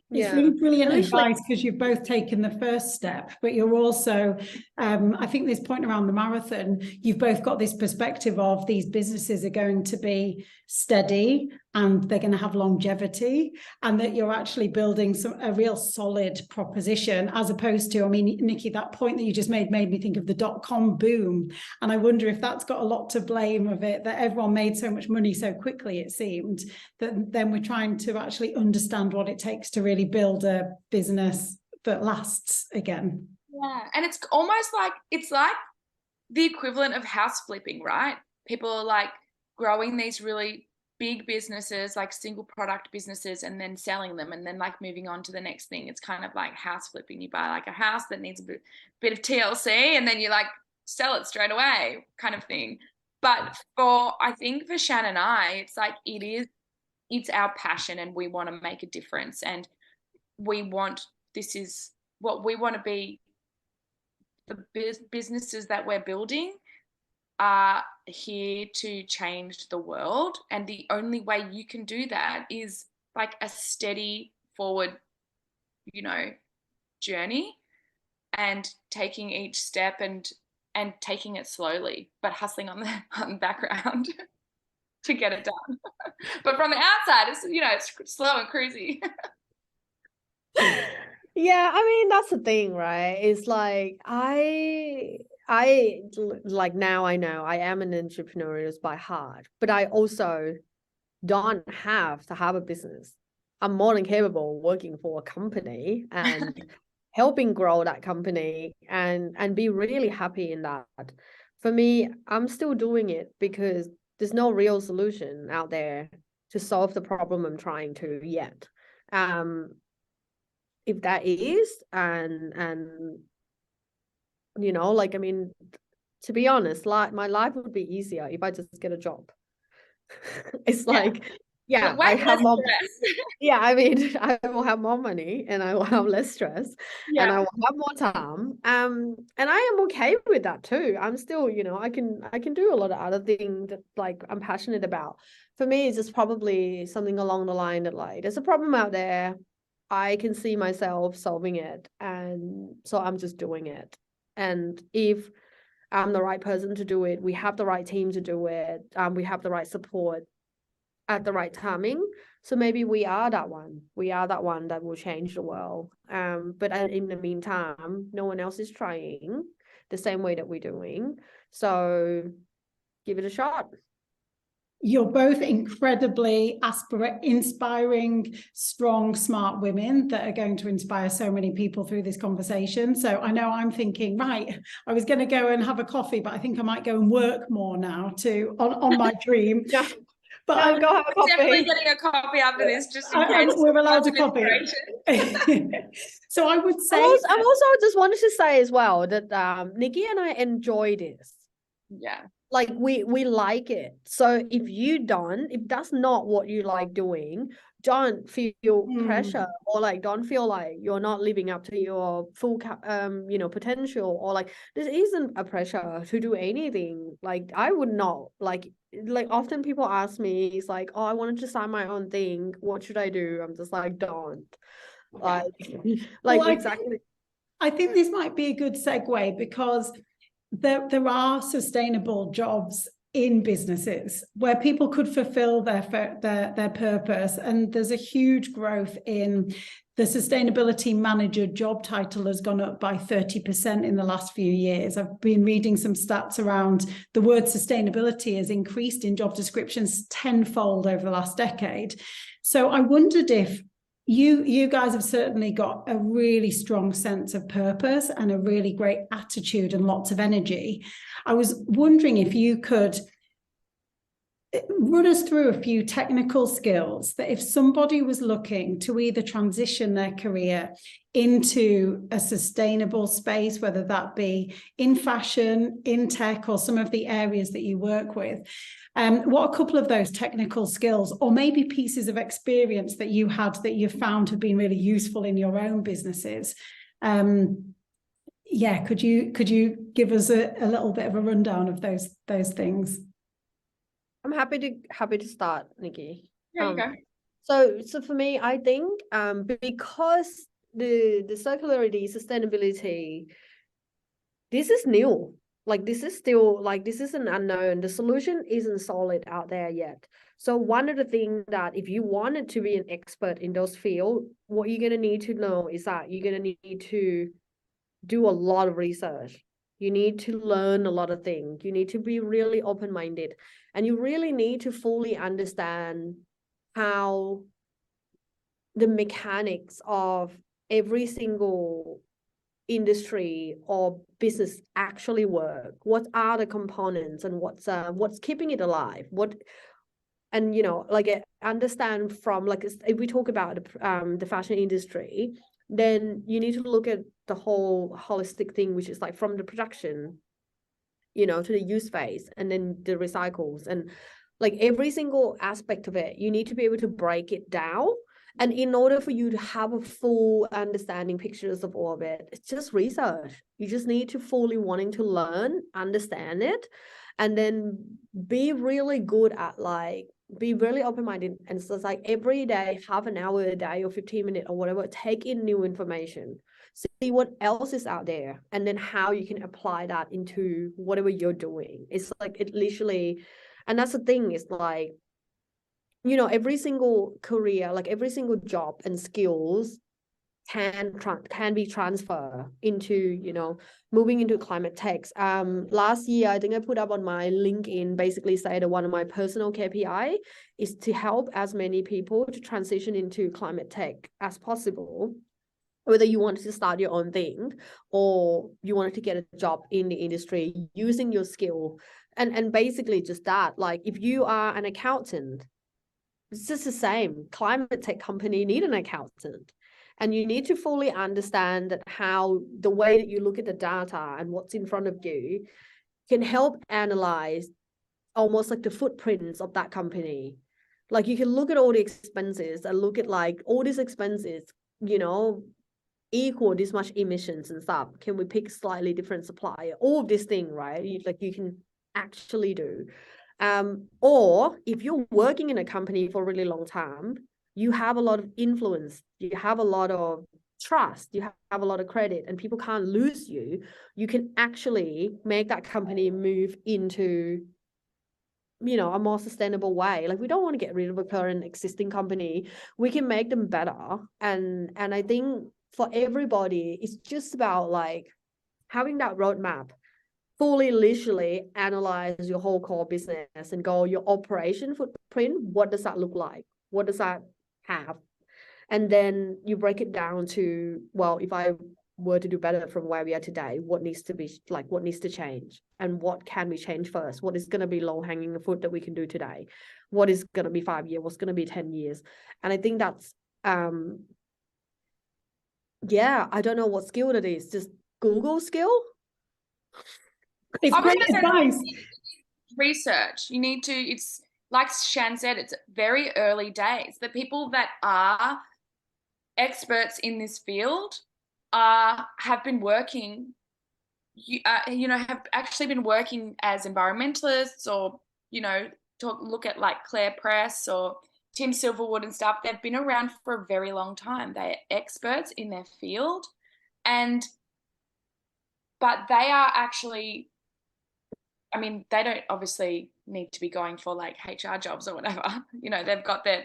It's really brilliant Initially, advice because you've both taken the first step, but you're also, I think this point around the marathon, you've both got this perspective of these businesses are going to be steady and they're going to have longevity, and that you're actually building a real solid proposition, as opposed to, I mean, Nikki, that point that you just made me think of the dot-com boom. And I wonder if that's got a lot to blame of it, that everyone made so much money so quickly, it seemed, that then we're trying to actually understand what it takes to really build a business that lasts again. Yeah, and it's almost like, it's like the equivalent of house flipping, right? People are like growing these really big businesses, like single product businesses, and then selling them and then like moving on to the next thing. It's kind of like house flipping. You buy like a house that needs a bit of TLC and then you like sell it straight away, kind of thing. But I think for Shan and I, it's like it's our passion, and we want to make a difference, and this is what we want to be. The businesses that we're building are here to change the world, and the only way you can do that is like a steady forward, journey, and taking each step and taking it slowly, but hustling on the background to get it done. But from the outside, it's slow and cruisy. Yeah, I mean, that's the thing, right? It's like I like, now I know I am an entrepreneur by heart, but I also don't have to have a business. I'm more than capable of working for a company and helping grow that company and be really happy in that. For me, I'm still doing it because there's no real solution out there to solve the problem I'm trying to yet. If that is, and like, I mean, to be honest, like, my life would be easier if I just get a job. It's like, yeah, I have more stress. Yeah, I mean, I will have more money and I will have less stress, and I will have more time. And I am okay with that too. I'm still, I can do a lot of other things that like I'm passionate about. For me, it's just probably something along the line that like, there's a problem out there, I can see myself solving it, and so I'm just doing it. And if I'm the right person to do it, we have the right team to do it, we have the right support at the right timing. So maybe we are that one. We are that one that will change the world. But in the meantime, no one else is trying the same way that we're doing. So give it a shot. You're both incredibly inspiring, strong, smart women that are going to inspire so many people through this conversation. So I know I'm thinking, right, I was going to go and have a coffee, but I think I might go and work more now on my dream. Yeah. But I'm definitely getting a coffee after this, just in case. We're allowed a coffee. So I would say, I'm also just wanted to say as well that Nikki and I enjoy this. Yeah. Like we like it. So if that's not what you like doing, don't feel pressure, or like don't feel like you're not living up to your full potential, or like this isn't a pressure to do anything. Like I would not like often people ask me, it's like, oh, I wanted to start my own thing, what should I do? I'm just like, don't. Like well, exactly. I think this might be a good segue, because there are sustainable jobs in businesses where people could fulfill their purpose, and there's a huge growth in the sustainability manager job title has gone up by 30% in the last few years. I've been reading some stats around the word sustainability has increased in job descriptions tenfold over the last decade. So I wondered if you guys have certainly got a really strong sense of purpose and a really great attitude and lots of energy. I was wondering if you could run us through a few technical skills that if somebody was looking to either transition their career into a sustainable space, whether that be in fashion, in tech, or some of the areas that you work with, what a couple of those technical skills, or maybe pieces of experience that you had that you found have been really useful in your own businesses. Yeah, could you give us a little bit of a rundown of those things? I'm happy to start, Nikki. There you go. So for me, I think because the circularity, sustainability, this is new. Like this is still like this is an unknown. The solution isn't solid out there yet. So one of the things that if you wanted to be an expert in those fields, what you're gonna need to know is that you're gonna need to do a lot of research. You need to learn a lot of things. You need to be really open-minded, and you really need to fully understand how the mechanics of every single industry or business actually work. What are the components and what's keeping it alive? And like understand from like if we talk about the fashion industry, then you need to look at the whole holistic thing, which is like from the production, to the use phase and then the recycles and like every single aspect of it. You need to be able to break it down. And in order for you to have a full understanding pictures of all of it, it's just research. You just need to fully wanting to learn, understand it, and then be really good at like be really open-minded. And so it's like every day, half an hour a day or 15 minutes or whatever, take in new information, see what else is out there, and then how you can apply that into whatever you're doing. It's like it literally, and that's the thing, is like, every single career, like every single job and skills can be transferred into, moving into climate techs. Last year, I think I put up on my LinkedIn, basically say that one of my personal KPI is to help as many people to transition into climate tech as possible, whether you wanted to start your own thing or you wanted to get a job in the industry using your skill. And basically just that, like if you are an accountant, it's just the same. Climate tech company need an accountant. And you need to fully understand that how the way that you look at the data and what's in front of you can help analyze almost like the footprints of that company. Like you can look at all the expenses and look at like all these expenses, equal this much emissions and stuff. Can we pick slightly different supplier? All of this thing, right? You can actually do. Or if you're working in a company for a really long time, you have a lot of influence, you have a lot of trust, you have a lot of credit, and people can't lose you. You can actually make that company move into a more sustainable way. Like we don't want to get rid of a current existing company. We can make them better. And I think for everybody, it's just about like having that roadmap, fully literally analyze your whole core business and go your operation footprint. What does that look like? What does that have? And then you break it down to, well, if I were to do better from where we are today, what needs to change, and what can we change first? What is going to be low hanging fruit that we can do today? What is going to be 5 years? What's going to be 10 years? And I think that's, I don't know what skill that is. Just Google skill. It's great advice. Research. You need to, it's like Shan said, it's very early days. The people that are experts in this field have been working, have actually been working as environmentalists, or, look at like Claire Press or Tim Silverwood and stuff. They've been around for a very long time. They're experts in their field, but they are actually, they don't obviously need to be going for like HR jobs or whatever. They've got their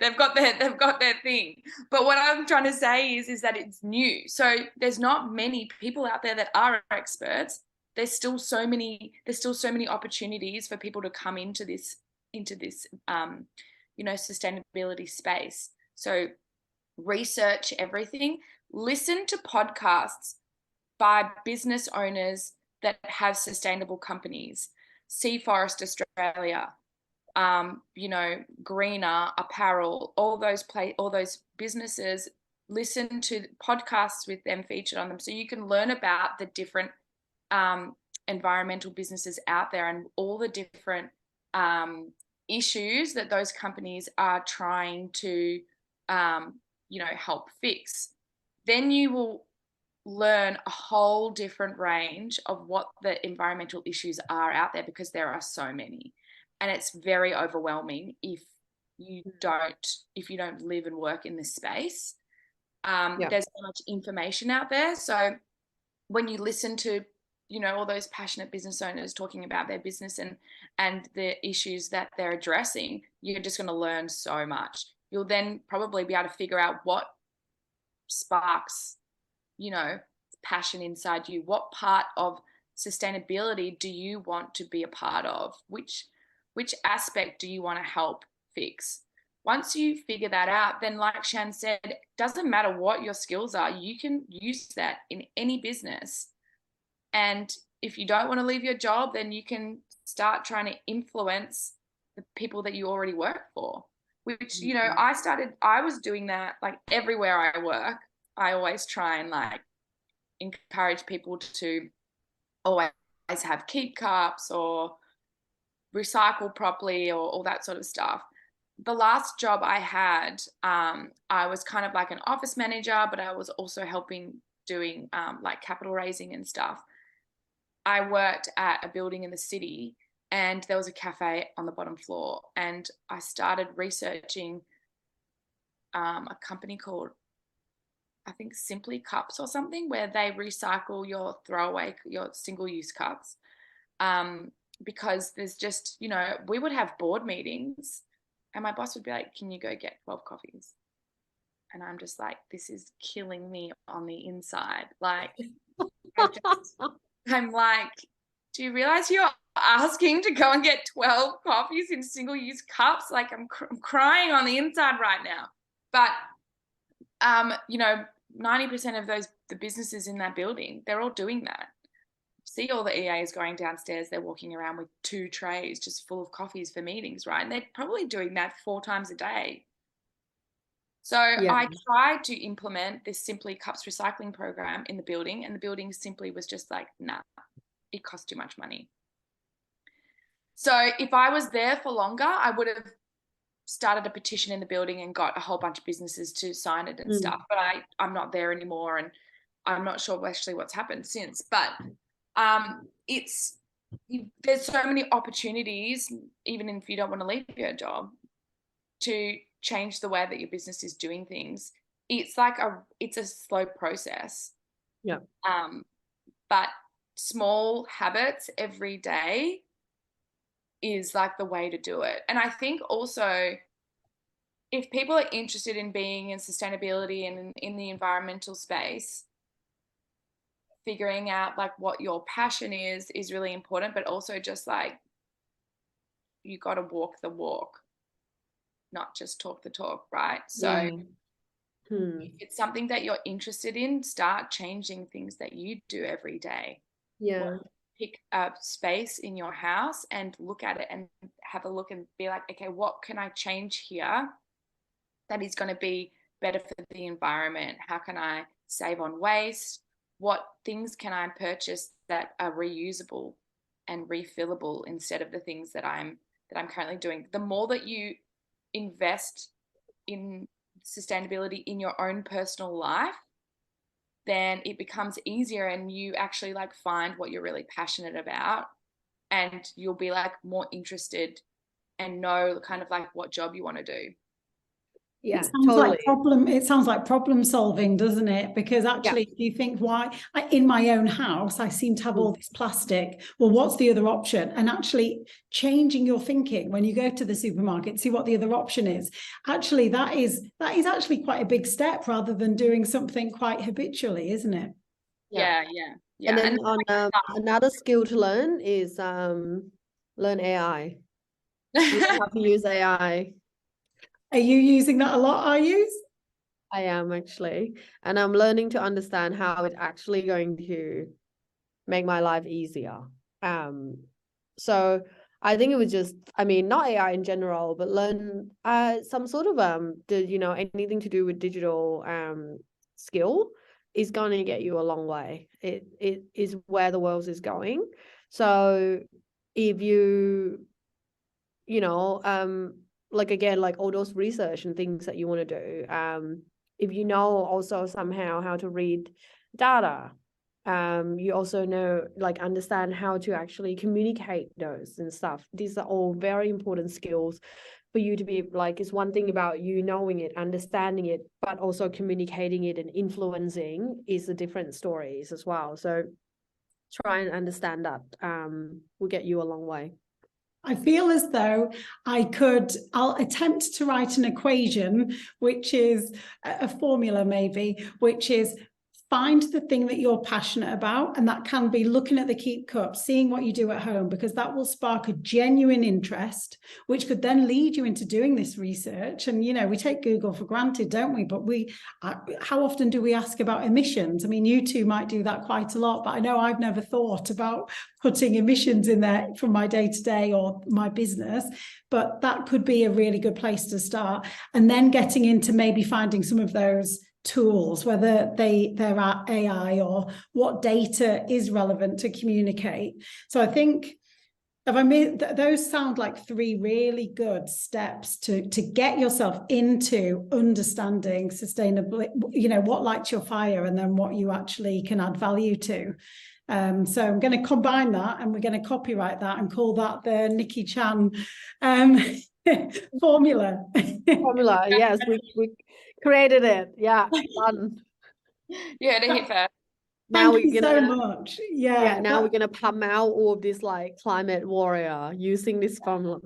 thing. But what I'm trying to say is that it's new. So there's not many people out there that are experts. There's still so many opportunities for people to come into this sustainability space. So research everything. Listen to podcasts by business owners that have sustainable companies. Sea Forest Australia, Greener Apparel, all those businesses. Listen to podcasts with them featured on them, so you can learn about the different environmental businesses out there and all the different issues that those companies are trying to, help fix. Then you will learn a whole different range of what the environmental issues are out there, because there are so many, and it's very overwhelming if if you don't live and work in this space. There's so much information out there. So when you listen to, all those passionate business owners talking about their business and the issues that they're addressing, you're just going to learn so much. You'll then probably be able to figure out what sparks, passion inside you. What part of sustainability do you want to be a part of? Which aspect do you want to help fix? Once you figure that out, then like Shan said, it doesn't matter what your skills are, you can use that in any business. And if you don't want to leave your job, then you can start trying to influence the people that you already work for, which, I was doing that like everywhere I work. I always try and like encourage people to always have keep cups or recycle properly or all that sort of stuff. The last job I had, I was kind of like an office manager, but I was also helping doing like capital raising and stuff. I worked at a building in the city and there was a cafe on the bottom floor, and I started researching a company called, I think, Simply Cups or something, where they recycle your single-use cups. Because there's just, we would have board meetings and my boss would be like, can you go get 12 coffees? And I'm just like, this is killing me on the inside. Like, I'm like, do you realize you're asking to go and get 12 coffees in single-use cups? Like, I'm crying on the inside right now. But, 90% of the businesses in that building, they're all doing that. See all the EAs going downstairs, they're walking around with 2 trays just full of coffees for meetings, right? And they're probably doing that 4 times a day. So I tried to implement this Simply Cups recycling program in the building, and the building simply was just like, nah, it costs too much money. So if I was there for longer, I would have started a petition in the building and got a whole bunch of businesses to sign it and stuff. But I'm not there anymore, and I'm not sure actually what's happened since. But there's so many opportunities, even if you don't want to leave your job, to change the way that your business is doing things. It's like it's a slow process. Yeah. But small habits every day is like the way to do it. And I think also, if people are interested in being in sustainability and in the environmental space, figuring out like what your passion is really important, but also just like, you got to walk the walk, not just talk the talk, right? So if it's something that you're interested in, start changing things that you do every day. Pick a space in your house and look at it and have a look and be like, okay, what can I change here that is going to be better for the environment? How can I save on waste? What things can I purchase that are reusable and refillable instead of the things that I'm currently doing? The more that you invest in sustainability in your own personal life, then it becomes easier, and you actually like find what you're really passionate about, and you'll be like more interested and know kind of like what job you want to do. Yeah, it sounds like problem solving, doesn't it? Because actually, if you think, in my own house, I seem to have all this plastic. Well, what's the other option? And actually changing your thinking when you go to the supermarket, see what the other option is. Actually, that is actually quite a big step, rather than doing something quite habitually, isn't it? Yeah. And then another skill to learn is learn AI. You know how to use AI. Are you using that a lot, are you? I am, actually. And I'm learning to understand how it's actually going to make my life easier. So I think it was just, not AI in general, but learn some sort of anything to do with digital skill is going to get you a long way. It is where the world is going. So if you like all those research and things that you want to do, if you know also somehow how to read data, you also know, understand how to actually communicate those and stuff. These are all very important skills for you to be like, it's one thing about you knowing it, understanding it, but also communicating it and influencing is the different stories as well. So try and understand that will get you a long way. I feel as though I'll attempt to write an equation, which is a formula maybe, which is find the thing that you're passionate about. And that can be looking at the Keep Cup, seeing what you do at home, because that will spark a genuine interest, which could then lead you into doing this research. And, you know, we take Google for granted, don't we? But how often do we ask about emissions? I mean, you two might do that quite a lot, but I know I've never thought about putting emissions in there from my day-to-day or my business, but that could be a really good place to start. And then getting into maybe finding some of those tools, whether they're AI or what data is relevant to communicate. So I think those sound like 3 really good steps to get yourself into understanding sustainability, you know, what lights your fire and then what you actually can add value to. So I'm going to combine that and we're going to copyright that and call that the Nikki Chan formula. Formula, yes, we created it. Yeah, done. You heard it here first. Now Thank we're you gonna so much. Yeah. Now we're gonna pump out all of this like climate warrior using this formula.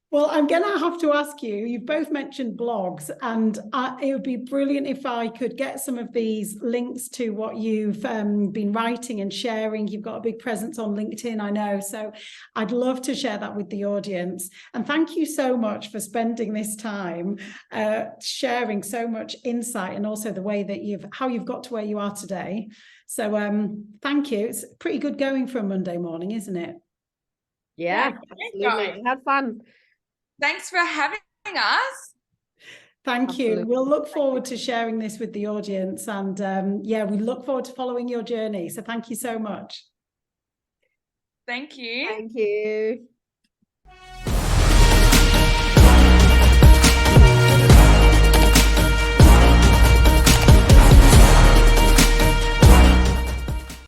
Well, I'm going to have to ask you, you've both mentioned blogs, and it would be brilliant if I could get some of these links to what you've been writing and sharing. You've got a big presence on LinkedIn, I know, so I'd love to share that with the audience. And thank you so much for spending this time sharing so much insight and also the way that how you've got to where you are today. So thank you. It's pretty good going for a Monday morning, isn't it? Yeah, absolutely. Have fun. Thanks for having us. Thank you. We'll look forward to sharing this with the audience. And yeah, we look forward to following your journey. So thank you so much. Thank you. Thank you.